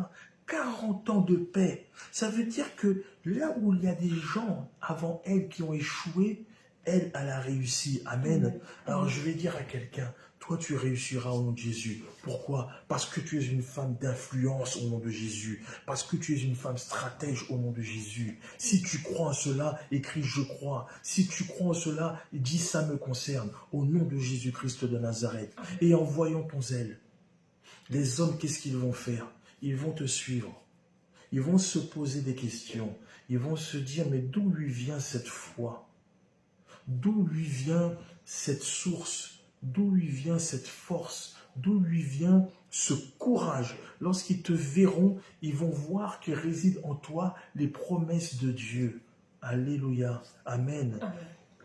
40 ans de paix. Ça veut dire que là où il y a des gens avant elle qui ont échoué, elle a réussi. Amen. Alors je vais dire à quelqu'un, toi tu réussiras au nom de Jésus. Pourquoi? Parce que tu es une femme d'influence au nom de Jésus. Parce que tu es une femme stratège au nom de Jésus. Si tu crois en cela, écris je crois. Si tu crois en cela, dis ça me concerne. Au nom de Jésus-Christ de Nazareth. Et en voyant ton zèle, les hommes, qu'est-ce qu'ils vont faire? Ils vont te suivre. Ils vont se poser des questions. Ils vont se dire, mais d'où lui vient cette foi? D'où lui vient cette source? D'où lui vient cette force? d'où lui vient ce courage. Lorsqu'ils te verront, ils vont voir que résident en toi les promesses de Dieu. Alléluia. Amen. Amen.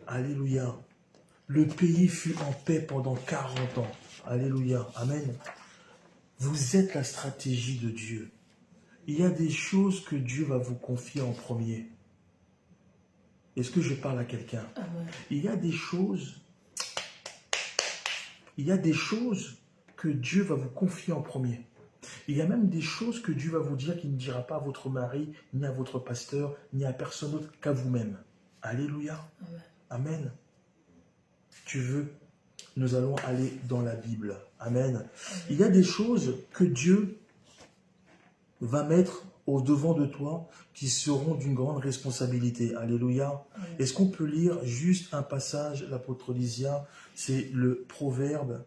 Alléluia. Le pays fut en paix pendant 40 ans. Alléluia. Amen. Vous êtes la stratégie de Dieu. Il y a des choses que Dieu va vous confier en premier. Est-ce que je parle à quelqu'un? Amen. Il y a des choses que Dieu va vous confier en premier. Il y a même des choses que Dieu va vous dire qu'il ne dira pas à votre mari, ni à votre pasteur, ni à personne d'autre qu'à vous-même. Alléluia. Amen. Amen. Tu veux? Nous allons aller dans la Bible. Amen. Il y a des choses que Dieu va mettre au devant de toi qui seront d'une grande responsabilité. Alléluia. Est-ce qu'on peut lire juste un passage, l'apôtre Lysia? C'est le Proverbe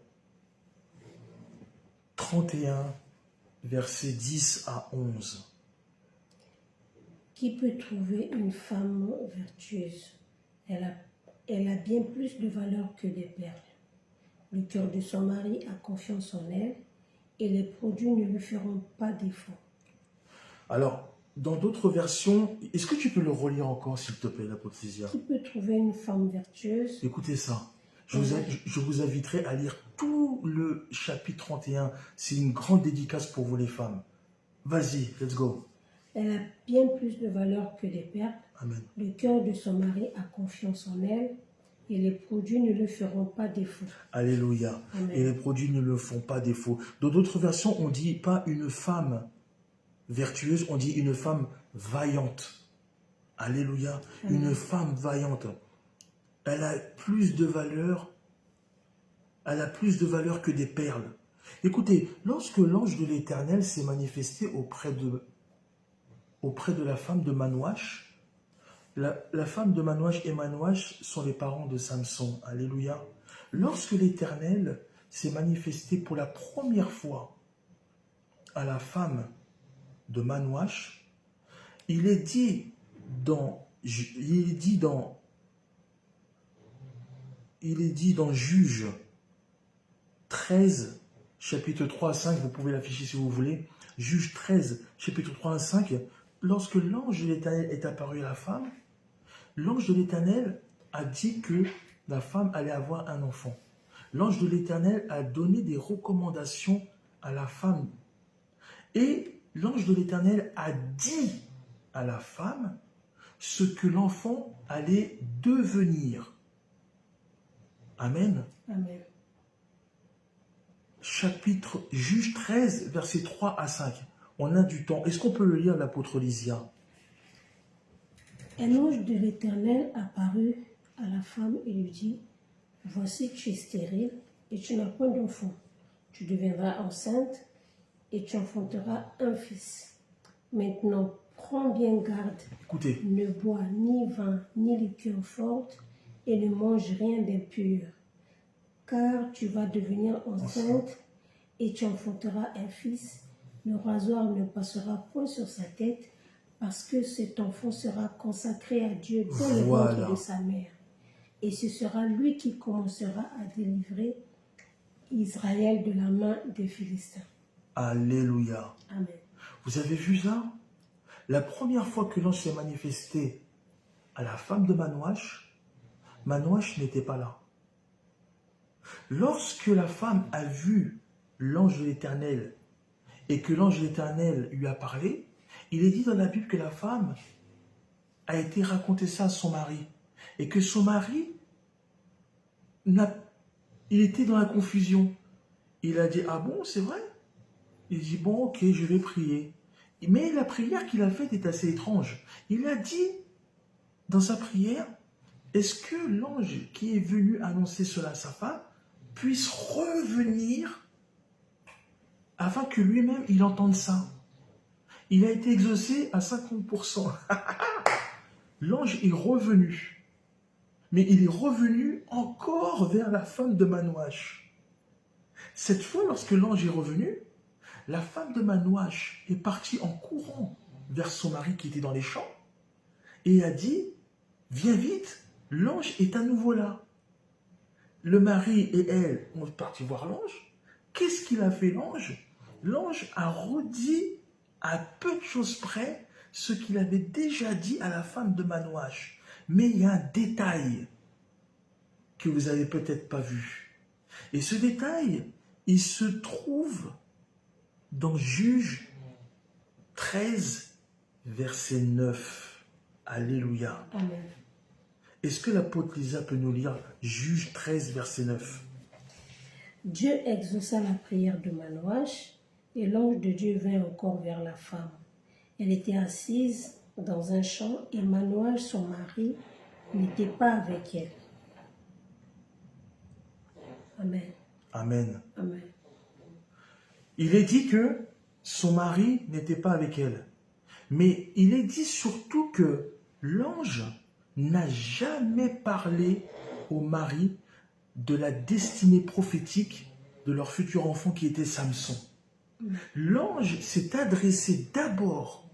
31, versets 10 à 11. Qui peut trouver une femme vertueuse? Elle a bien plus de valeur que des perles. Le cœur de son mari a confiance en elle et les produits ne lui feront pas défaut. Alors, dans d'autres versions, est-ce que tu peux le relire encore, s'il te plaît, l'apôtre Lysia? Qui peut trouver une femme vertueuse? Écoutez ça. Je vous inviterai à lire tout le chapitre 31. C'est une grande dédicace pour vous les femmes. Vas-y, let's go. Elle a bien plus de valeur que des perles. Amen. Le cœur de son mari a confiance en elle et les produits ne lui feront pas défaut. Alléluia. Amen. Et les produits ne le font pas défaut. Dans d'autres versions, on ne dit pas une femme vertueuse, on dit une femme vaillante. Alléluia. Amen. Une femme vaillante. Elle a plus de valeur. Elle a plus de valeur que des perles. Écoutez, lorsque l'ange de l'Éternel s'est manifesté auprès de la femme de Manouach, la femme de Manouach et Manouach sont les parents de Samson. Alléluia. Lorsque l'Éternel s'est manifesté pour la première fois à la femme de Manouach, il est dit dans Juge 13, chapitre 3 à 5, vous pouvez l'afficher si vous voulez, Juge 13, chapitre 3 à 5, lorsque l'ange de l'Éternel est apparu à la femme, l'ange de l'Éternel a dit que la femme allait avoir un enfant. L'ange de l'Éternel a donné des recommandations à la femme. Et l'ange de l'Éternel a dit à la femme ce que l'enfant allait devenir. Amen. Amen. Chapitre Juge 13, versets 3 à 5. On a du temps. Est-ce qu'on peut le lire, l'apôtre Lysia? Un ange de l'Éternel apparut à la femme et lui dit, « Voici tu es stérile et tu n'as point d'enfant. Tu deviendras enceinte et tu enfanteras un fils. Maintenant, prends bien garde. Écoutez, Ne bois ni vin ni liqueur forte et ne mange rien d'impur. Car tu vas devenir enceinte et tu enfanteras un fils. Le rasoir ne passera point sur sa tête parce que cet enfant sera consacré à Dieu dans le Voilà. ventre de sa mère. Et ce sera lui qui commencera à délivrer Israël de la main des Philistins. » alléluia. Amen. Vous avez vu ça? La première fois que l'ange s'est manifesté à la femme de Manouach, Manouach n'était pas là. Lorsque la femme a vu l'ange de l'Éternel et que l'ange de l'Éternel lui a parlé, il est dit dans la Bible que la femme a été raconter ça à son mari et que son mari, il était dans la confusion. Il a dit, ah bon, c'est vrai? Il dit, bon, ok, je vais prier. Mais la prière qu'il a faite est assez étrange. Il a dit dans sa prière, est-ce que l'ange qui est venu annoncer cela à sa femme puisse revenir afin que lui-même il entende ça? Il a été exaucé à 50%. L'ange est revenu. Mais il est revenu encore vers la femme de Manouach. Cette fois, lorsque l'ange est revenu, la femme de Manouach est partie en courant vers son mari qui était dans les champs et a dit, viens vite, l'ange est à nouveau là. Le mari et elle ont parti voir l'ange qu'est-ce qu'il a fait l'ange? L'ange a redit à peu de choses près ce qu'il avait déjà dit à la femme de Manoach. Mais il y a un détail que vous n'avez peut-être pas vu. Et ce détail, il se trouve dans Juge 13, verset 9. Alléluia. Amen. Est-ce que l'apôtre Lisa peut nous lire Juge 13, verset 9? Dieu exauça la prière de Manoach, et l'ange de Dieu vint encore vers la femme. Elle était assise dans un champ, et Manoach, son mari, n'était pas avec elle. Amen. Amen. Amen. Il est dit que son mari n'était pas avec elle. Mais il est dit surtout que l'ange n'a jamais parlé au mari de la destinée prophétique de leur futur enfant qui était Samson. L'ange s'est adressé d'abord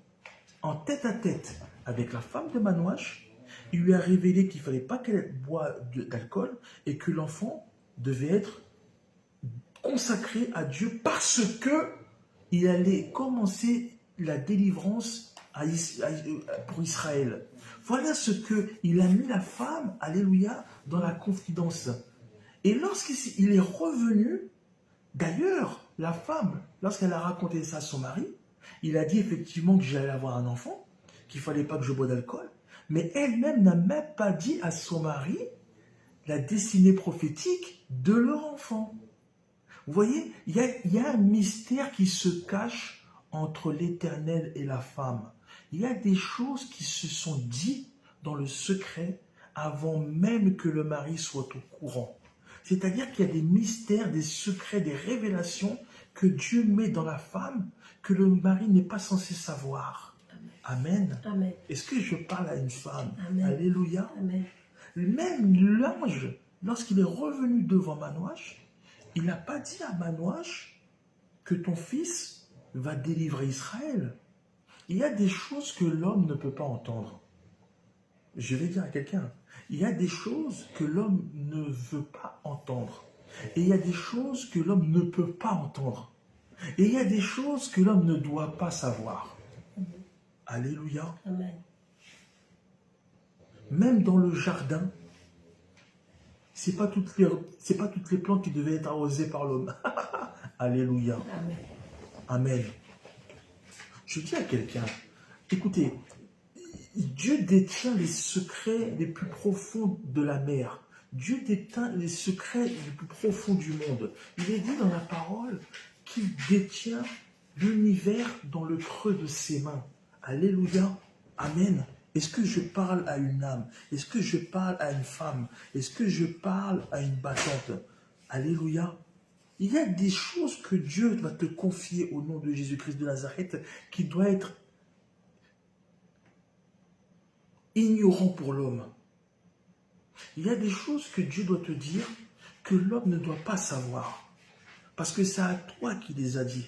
en tête-à-tête avec la femme de Manoach. Il lui a révélé qu'il ne fallait pas qu'elle boive d'alcool et que l'enfant devait être consacré à Dieu parce que il allait commencer la délivrance pour Israël. Voilà ce que il a mis la femme, alléluia, dans la confidence. Et lorsqu'il est revenu, d'ailleurs, la femme, lorsqu'elle a raconté ça à son mari, il a dit effectivement que j'allais avoir un enfant, qu'il ne fallait pas que je boive d'alcool, mais elle-même n'a même pas dit à son mari la destinée prophétique de leur enfant. Vous voyez, il y a un mystère qui se cache entre l'Éternel et la femme. Il y a des choses qui se sont dites dans le secret avant même que le mari soit au courant. C'est-à-dire qu'il y a des mystères, des secrets, des révélations que Dieu met dans la femme que le mari n'est pas censé savoir. Amen. Amen. Est-ce que je parle à une femme? Amen. Alléluia. Amen. Même l'ange, lorsqu'il est revenu devant Manoach, il n'a pas dit à Manoach que ton fils va délivrer Israël. Il y a des choses que l'homme ne peut pas entendre. Je vais dire à quelqu'un, il y a des choses que l'homme ne veut pas entendre. Et il y a des choses que l'homme ne peut pas entendre. Et il y a des choses que l'homme ne doit pas savoir. Alléluia. Amen. Même dans le jardin, c'est pas toutes les plantes qui devaient être arrosées par l'homme. Alléluia. Amen. Amen. Je dis à quelqu'un, écoutez, Dieu détient les secrets les plus profonds de la mer. Dieu détient les secrets les plus profonds du monde. Il est dit dans la parole qu'il détient l'univers dans le creux de ses mains. Alléluia. Amen. Est-ce que je parle à une âme? Est-ce que je parle à une femme? Est-ce que je parle à une battante? Alléluia. Il y a des choses que Dieu va te confier au nom de Jésus-Christ de Nazareth qui doit être ignorant pour l'homme. Il y a des choses que Dieu doit te dire que l'homme ne doit pas savoir. Parce que c'est à toi qu'il les a dit.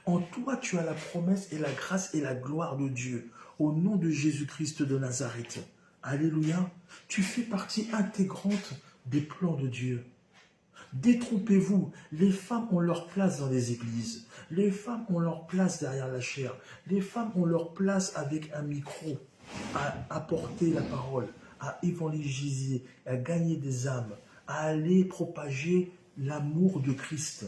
En toi, tu as la promesse et la grâce et la gloire de Dieu. Au nom de Jésus-Christ de Nazareth. Alléluia. Tu fais partie intégrante des plans de Dieu. Détrompez-vous, les femmes ont leur place dans les églises. Les femmes ont leur place derrière la chair. Les femmes ont leur place avec un micro à apporter la parole, à évangéliser, à gagner des âmes, à aller propager l'amour de Christ.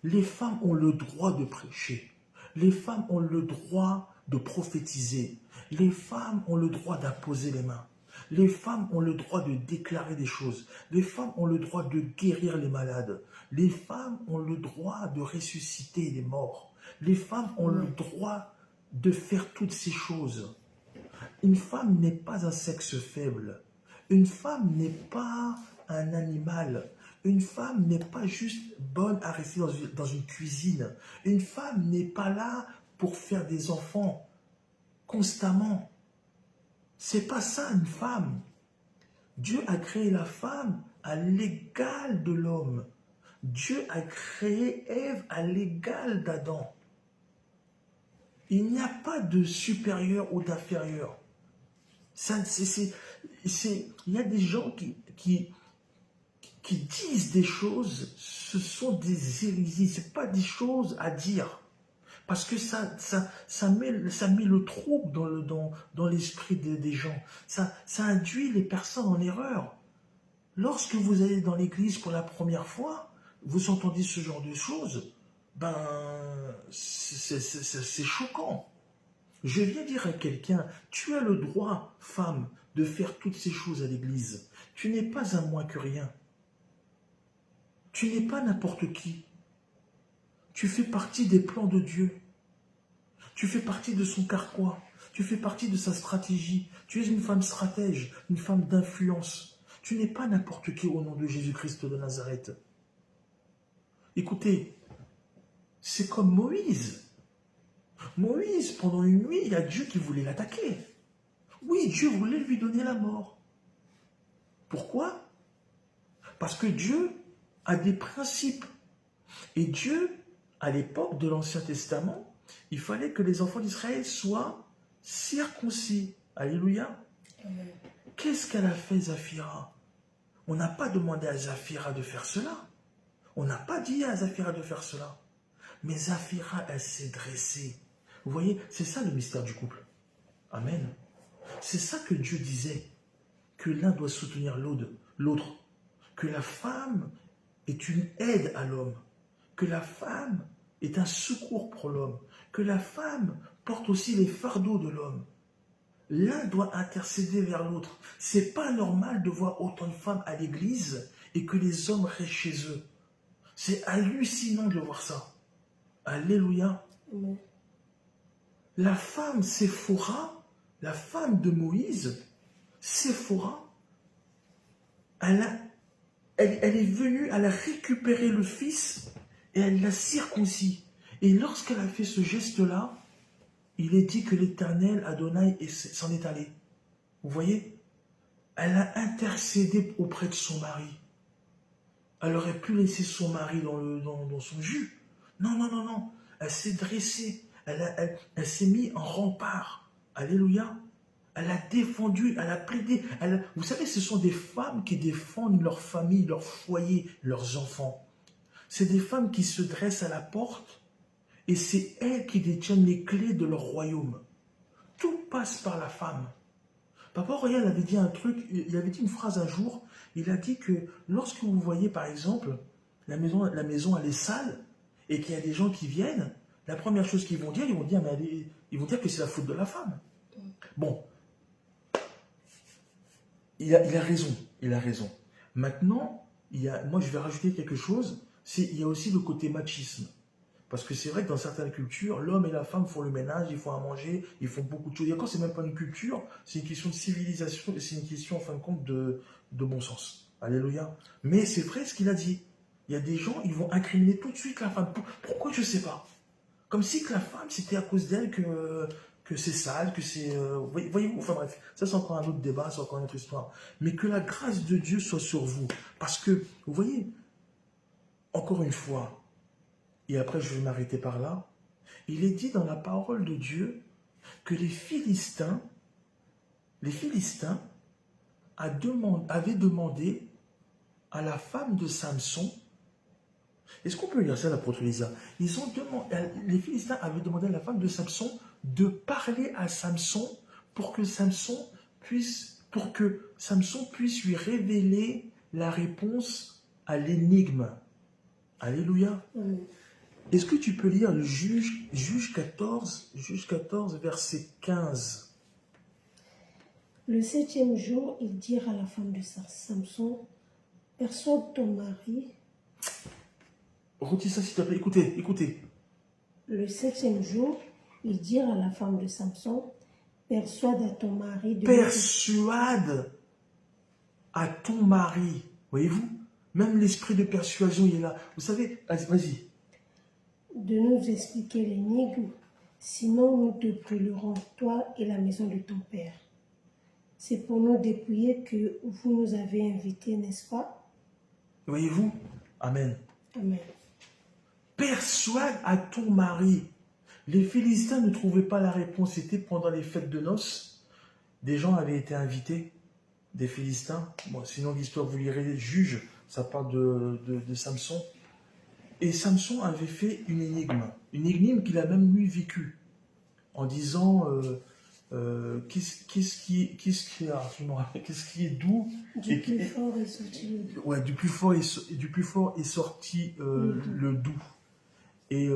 Les femmes ont le droit de prêcher. Les femmes ont le droit de prophétiser. Les femmes ont le droit d'apposer les mains. Les femmes ont le droit de déclarer des choses. Les femmes ont le droit de guérir les malades. Les femmes ont le droit de ressusciter les morts. Les femmes ont le droit de faire toutes ces choses. Une femme n'est pas un sexe faible. Une femme n'est pas un animal. Une femme n'est pas juste bonne à rester dans une cuisine. Une femme n'est pas là pour faire des enfants constamment. C'est pas ça une femme. Dieu a créé la femme à l'égal de l'homme. Dieu a créé Ève à l'égal d'Adam. Il n'y a pas de supérieur ou d'inférieur. Il y a des gens qui qui disent des choses, ce sont des hérésies, ce n'est pas des choses à dire. Parce que ça met le trouble dans l'esprit des gens. Ça induit les personnes en erreur. Lorsque vous allez dans l'église pour la première fois, vous entendez ce genre de choses, ben, c'est choquant. Je viens dire à quelqu'un, tu as le droit, femme, de faire toutes ces choses à l'église. Tu n'es pas un moins que rien. Tu n'es pas n'importe qui. Tu fais partie des plans de Dieu. Tu fais partie de son carquois. Tu fais partie de sa stratégie. Tu es une femme stratège, une femme d'influence. Tu n'es pas n'importe qui au nom de Jésus-Christ de Nazareth. Écoutez, c'est comme Moïse. Moïse, pendant une nuit, il y a Dieu qui voulait l'attaquer. Oui, Dieu voulait lui donner la mort. Pourquoi? Parce que Dieu a des principes. Et Dieu, à l'époque de l'Ancien Testament, il fallait que les enfants d'Israël soient circoncis. Alléluia. Qu'est-ce qu'elle a fait, Zaphira? On n'a pas demandé à Zaphira de faire cela. On n'a pas dit à Zaphira de faire cela. Mais Zaphira, elle s'est dressée. Vous voyez, c'est ça le mystère du couple. Amen. C'est ça que Dieu disait, que l'un doit soutenir l'autre, que la femme est une aide à l'homme, que la femme est un secours pour l'homme, que la femme porte aussi les fardeaux de l'homme. L'un doit intercéder vers l'autre. C'est pas normal de voir autant de femmes à l'église et que les hommes restent chez eux. C'est hallucinant de voir ça. Alléluia. Amen. La femme Séphora, la femme de Moïse, Séphora, elle est venue, elle a récupéré le fils et elle l'a circoncis. Et lorsqu'elle a fait ce geste-là, il est dit que l'Éternel Adonai s'en est allé. Vous voyez? Elle a intercédé auprès de son mari. Elle aurait pu laisser son mari dans son jus. Non, non, non, non. Elle s'est dressée. Elle s'est mise en rempart. Alléluia. Elle a défendu, elle a plaidé. Vous savez, ce sont des femmes qui défendent leur famille, leur foyer, leurs enfants. C'est des femmes qui se dressent à la porte et c'est elles qui détiennent les clés de leur royaume. Tout passe par la femme. Papa Royal avait dit un truc, il avait dit une phrase un jour, il a dit que lorsque vous voyez par exemple la maison elle est sale et qu'il y a des gens qui viennent, la première chose qu'ils vont dire, ils vont dire que c'est la faute de la femme. Bon, il a raison, il a raison. Maintenant, moi je vais rajouter quelque chose, il y a aussi le côté machisme. Parce que c'est vrai que dans certaines cultures, l'homme et la femme font le ménage, ils font à manger, ils font beaucoup de choses. Et encore, c'est même pas une culture, c'est une question de civilisation et c'est une question, en fin de compte, de bon sens. Alléluia. Mais c'est vrai ce qu'il a dit. Il y a des gens, ils vont incriminer tout de suite la femme. Pourquoi? Je ne sais pas. Comme si que la femme, c'était à cause d'elle que c'est sale, que c'est... voyez-vous, enfin bref, ça c'est encore un autre débat, c'est encore une autre histoire. Mais que la grâce de Dieu soit sur vous. Parce que, vous voyez, encore une fois, et après je vais m'arrêter par là, il est dit dans la parole de Dieu que les Philistins avaient demandé à la femme de Samson, est-ce qu'on peut lire ça, l'apôtre Lisa? Les Philistins avaient demandé à la femme de Samson de parler à Samson pour que Samson puisse lui révéler la réponse à l'énigme. Alléluia. Est-ce que tu peux lire le Juge 14, verset 15? Le 7e jour, ils dirent à la femme de Samson, persuade ton mari. Redis ça s'il te plaît, écoutez. Le 7e jour, ils dirent à la femme de Samson, persuade à ton mari de... Persuade à ton mari. Voyez-vous? Même l'esprit de persuasion, il est là. Vous savez, vas-y. De nous expliquer l'énigme, sinon nous te brûlerons, toi et la maison de ton père. C'est pour nous dépouiller que vous nous avez invités, n'est-ce pas? Voyez-vous? Amen. Amen. Persuade à ton mari. Les Philistins ne trouvaient pas la réponse. C'était pendant les fêtes de noces. Des gens avaient été invités, des Philistins. Bon, sinon l'histoire, vous lirez Juge, ça parle de Samson. Et Samson avait fait une énigme qu'il a même lui vécue, en disant qu'est-ce qui est doux Du plus fort est sorti le doux. ouais, du plus fort est sorti le doux. Et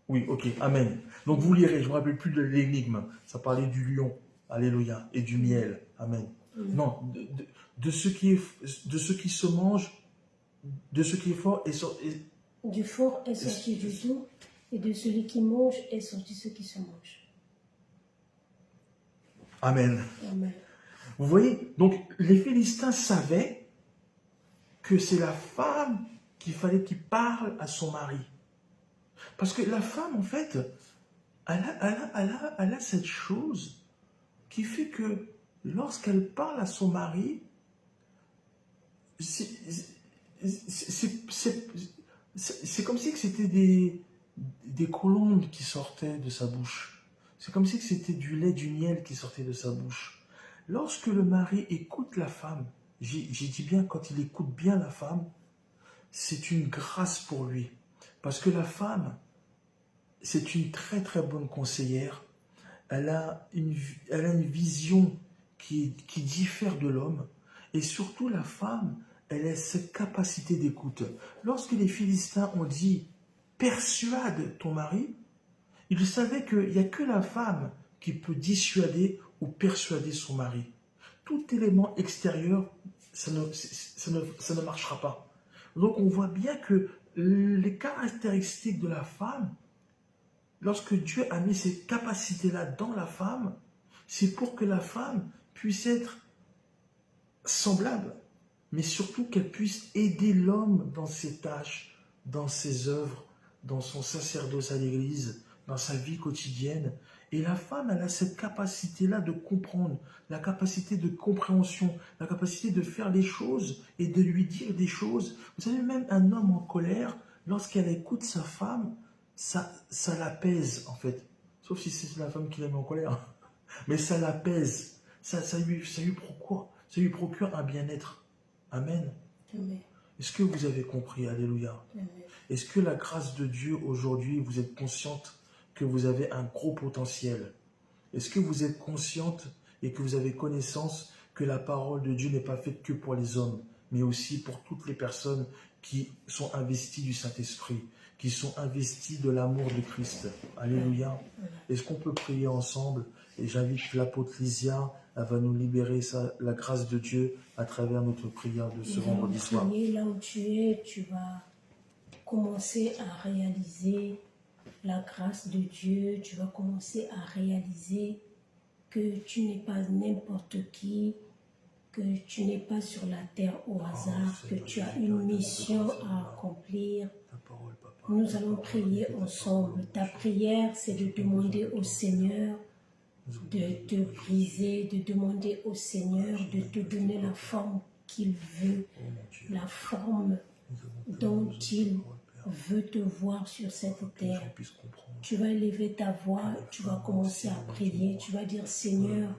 oui, ok, amen. Donc vous lirez, je ne me rappelle plus de l'énigme, ça parlait du lion, alléluia, et du miel, amen. Non, de ce qui se mange, de ce qui est fort du fort est sorti du doux, et de celui qui mange est sorti ce qui se mange. Amen. Amen. Vous voyez, donc les Philistins savaient que c'est la femme qu'il fallait qu'il parle à son mari. Parce que la femme, en fait, elle a cette chose qui fait que lorsqu'elle parle à son mari, c'est comme si c'était des colombes qui sortaient de sa bouche. C'est comme si c'était du lait, du miel qui sortait de sa bouche. Lorsque le mari écoute la femme, j'ai dit bien quand il écoute bien la femme, c'est une grâce pour lui. Parce que la femme, c'est une très très bonne conseillère. Elle a une vision qui diffère de l'homme. Et surtout la femme, elle a cette capacité d'écoute. Lorsque les Philistins ont dit « persuade ton mari », ils savaient qu'il n'y a que la femme qui peut dissuader ou persuader son mari. Tout élément extérieur, ça ne marchera pas. Donc on voit bien que les caractéristiques de la femme, lorsque Dieu a mis ces capacités-là dans la femme, c'est pour que la femme puisse être semblable, mais surtout qu'elle puisse aider l'homme dans ses tâches, dans ses œuvres, dans son sacerdoce à l'église, dans sa vie quotidienne. Et la femme, elle a cette capacité-là de comprendre, la capacité de compréhension, la capacité de faire les choses et de lui dire des choses. Vous savez, même un homme en colère, lorsqu'elle écoute sa femme, ça l'apaise en fait. Sauf si c'est la femme qui la met en colère. Mais ça l'apaise. Ça lui procure un bien-être. Amen. Amen. Est-ce que vous avez compris? Alléluia. Est-ce que la grâce de Dieu aujourd'hui, vous êtes consciente que vous avez un gros potentiel? Est-ce que vous êtes consciente et que vous avez connaissance que la parole de Dieu n'est pas faite que pour les hommes, mais aussi pour toutes les personnes qui sont investies du Saint-Esprit, qui sont investies de l'amour de Christ? Alléluia. Est-ce qu'on peut prier ensemble? Et j'invite l'apôtre Lysia, elle va nous libérer la grâce de Dieu à travers notre prière de ce vendredi soir. Là où tu es, tu vas commencer à réaliser la grâce de Dieu, tu vas commencer à réaliser que tu n'es pas n'importe qui, que tu n'es pas sur la terre au hasard, que tu as une mission à accomplir. Nous allons prier ensemble. Ta prière, c'est de demander au Seigneur de te briser, de demander au Seigneur de te donner la forme qu'il veut, la forme dont il veut te voir sur cette terre. Tu vas élever ta voix, tu vas commencer à prier, tu vas dire Seigneur,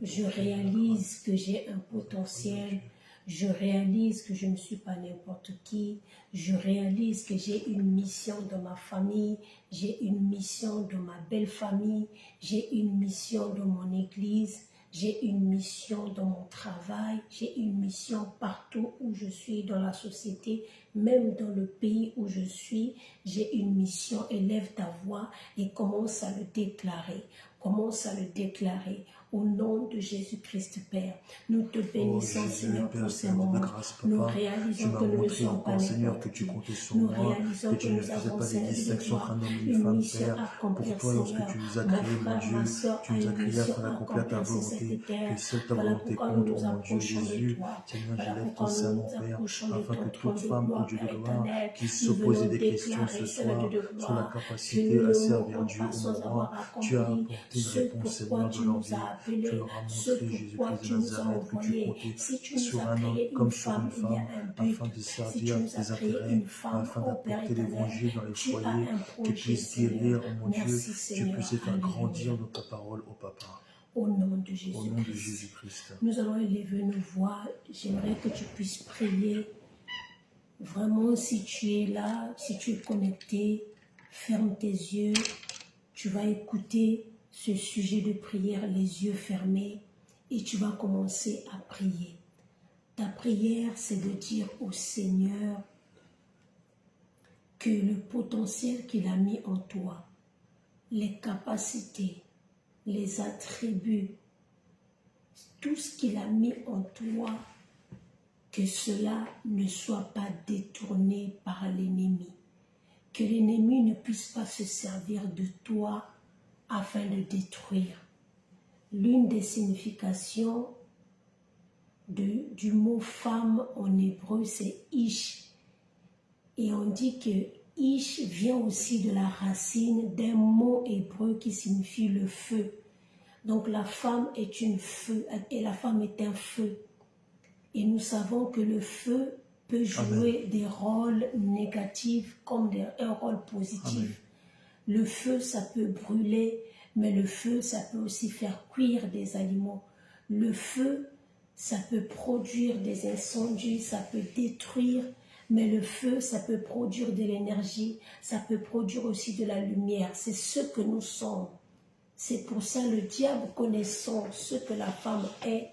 je réalise que j'ai un potentiel, je réalise que je ne suis pas n'importe qui, je réalise que j'ai une mission dans ma famille, j'ai une mission dans ma belle famille, j'ai une mission dans mon église, j'ai une mission dans mon travail, j'ai une mission partout où je suis dans la société, même dans le pays où je suis, j'ai une mission. Élève ta voix et commence à le déclarer. Commence à le déclarer. Au nom de Jésus-Christ, Père, nous te bénissons, Seigneur, pour ces moments. Nous réalisons que nous ne sommes pas n'importe qui. Nous réalisons que nous avons, Seigneur, une mission à accomplir, Seigneur. Mon frère, ma soeur a une mission à accomplir sur cette terre. Voilà pourquoi nous nous approchons de toi. Voilà pourquoi nous nous approchons de ton trône de gloire, Père éternel. Nous venons déclarer, Seigneur de gloire, que nous ne mourrons pas sans avoir accompli ce pourquoi tu nous as appelés, ce pourquoi tu nous as envoyés. Si tu nous as créé une femme, il y a un but. Si tu nous as créé une femme, oh Père éternel, tu as un projet, Seigneur. Merci, Seigneur. Tu puisses faire grandir notre parole au Papa. au nom de Au nom de Jésus-Christ. Jésus-Christ. Nous allons élever nos voix. J'aimerais que tu puisses prier. Vraiment, si tu es là, si tu es connecté, ferme tes yeux. Tu vas écouter ce sujet de prière, les yeux fermés, et tu vas commencer à prier. Ta prière, c'est de dire au Seigneur que le potentiel qu'il a mis en toi, les capacités, les attributs, tout ce qu'il a mis en toi, que cela ne soit pas détourné par l'ennemi. Que l'ennemi ne puisse pas se servir de toi afin de détruire. L'une des significations du mot femme en hébreu, c'est ish. Et on dit que ish vient aussi de la racine d'un mot hébreu qui signifie le feu. Donc la femme est une feu, et la femme est un feu. Et nous savons que le feu peut jouer Amen. des rôles négatifs comme un rôle positif. Amen. Le feu, ça peut brûler, mais le feu, ça peut aussi faire cuire des aliments. Le feu, ça peut produire des incendies, ça peut détruire, mais le feu, ça peut produire de l'énergie, ça peut produire aussi de la lumière. C'est ce que nous sommes. C'est pour ça le diable, connaissant ce que la femme est,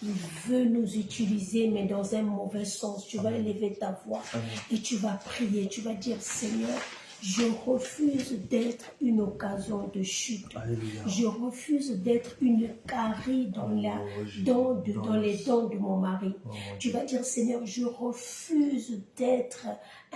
il veut nous utiliser, mais dans un mauvais sens. Tu vas élever ta voix et tu vas prier. Tu vas dire, Seigneur, je refuse d'être une occasion de chute. Alléluia. Je refuse d'être une carie dans les dents de mon mari. Tu vas dire, Seigneur, je refuse d'être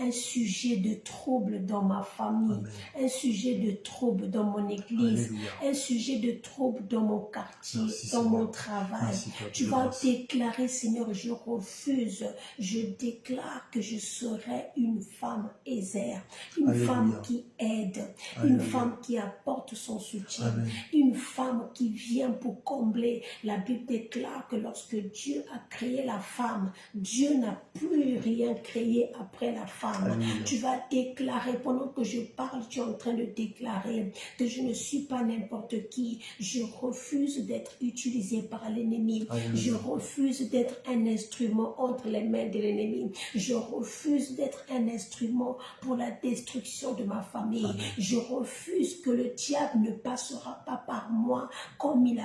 un sujet de trouble dans ma famille, un sujet de trouble dans mon église, Alléluia. un sujet de trouble dans mon quartier, Merci, dans Seigneur. mon travail. Merci, Père Tu de vas grâce. déclarer, Seigneur, je refuse, je déclare que je serai une femme aisère, une Alléluia. femme qui aide, Alléluia. une femme qui apporte son soutien, Amen. une femme qui vient pour combler. La Bible déclare que lorsque Dieu a créé la femme, Dieu n'a plus rien créé après la femme. Alléluia. Tu vas déclarer, pendant que je parle, tu es en train de déclarer que je ne suis pas n'importe qui. Je refuse d'être utilisé par l'ennemi. Alléluia. Je refuse d'être un instrument entre les mains de l'ennemi. Je refuse d'être un instrument pour la destruction de ma famille. Amen. Je refuse que le diable ne passera pas par moi comme il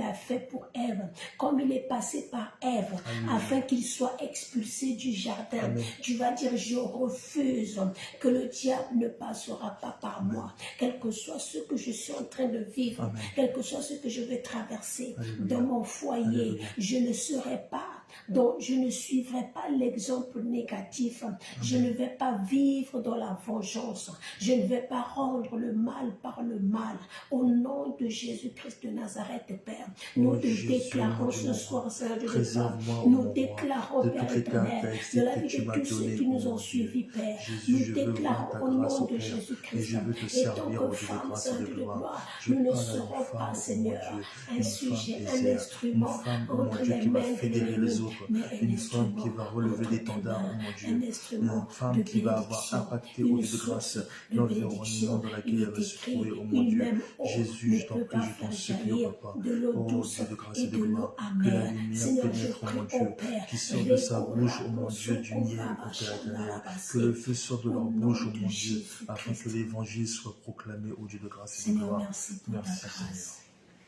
a fait pour Ève, comme il est passé par Ève, Alléluia. afin qu'il soit expulsé du jardin. Amen. Tu vas dire, je refuse que le diable ne passera pas par Amen. moi, quel que soit ce que je suis en train de vivre, Amen. quel que soit ce que je vais traverser Alléluia. dans mon foyer. Alléluia. Je ne serai pas, donc je ne suivrai pas l'exemple négatif. Je ne vais pas vivre dans la vengeance. Je ne vais pas rendre le mal par le mal. Au nom de Jésus-Christ de Nazareth, Père, nous te Jésus, déclarons mon Dieu, ce mon soir, roi, Seigneur Dieu de préserve-moi, gloire. ô Nous mon roi, déclarons, de Père toutes les éternel, de caractéristiques la que vie tu de m'as tous ceux données, qui ô nous ont mon Dieu. suivis, Père. Jésus, Nous je veux voir déclarons ta au nom grâce, ô de Père, et Jésus-Christ, je veux te et tant servir, que ô Dieu de femme, grâce et Seigneur de Dieu de gloire. gloire, Je nous ne parle à une serons femme, pas, ô mon Seigneur, Dieu, un une sujet, femme un aisée, une instrument femme, ô mon entre Dieu, les qui va mains de fédérer les l'ennemi, autres, mais un une femme qui instrument va relever entre tes l'étendard, mains, ô mon un Dieu, instrument une femme de qui va avoir bénédiction, impacté, ô une Dieu de source grâce, de l'environnement bénédiction. dans lequel Il elle est va se trouver, écrit, ô mon une Dieu. même eau Jésus, ne je t'en peut prie, pas je t'en faire supplie, ô jaillir Papa, de l'eau ô douce Dieu de grâce et et de de l'eau gloire, que la amère. lumière Seigneur, je pénètre, ô prie, mon ô Dieu, Père, qui sort de sa bouche, ô mon Dieu, du miel, ô Père éternel, que le feu sorte de au leur nom bouche, ô de mon Dieu, afin que Jésus-Christ. l'évangile soit proclamé, ô Dieu de grâce et de Seigneur, gloire. merci pour ta Merci, Seigneur. grâce.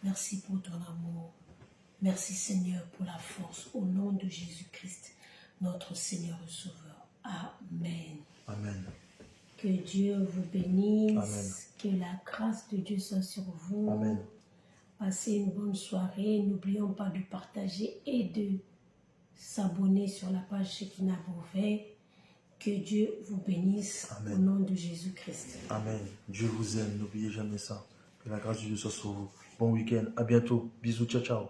Merci pour ton amour. Merci, Seigneur, pour la force. Au nom de Jésus-Christ, notre Seigneur et Sauveur. Amen. Amen. Que Dieu vous bénisse. Amen. Que la grâce de Dieu soit sur vous. Amen. Passez une bonne soirée. N'oublions pas de partager et de s'abonner sur la page Shekinah Beauvais. Que Dieu vous bénisse. Amen. Au nom de Jésus-Christ. Amen. Dieu vous aime, n'oubliez jamais ça. Que la grâce de Dieu soit sur vous. Bon week-end, à bientôt. Bisous, ciao, ciao.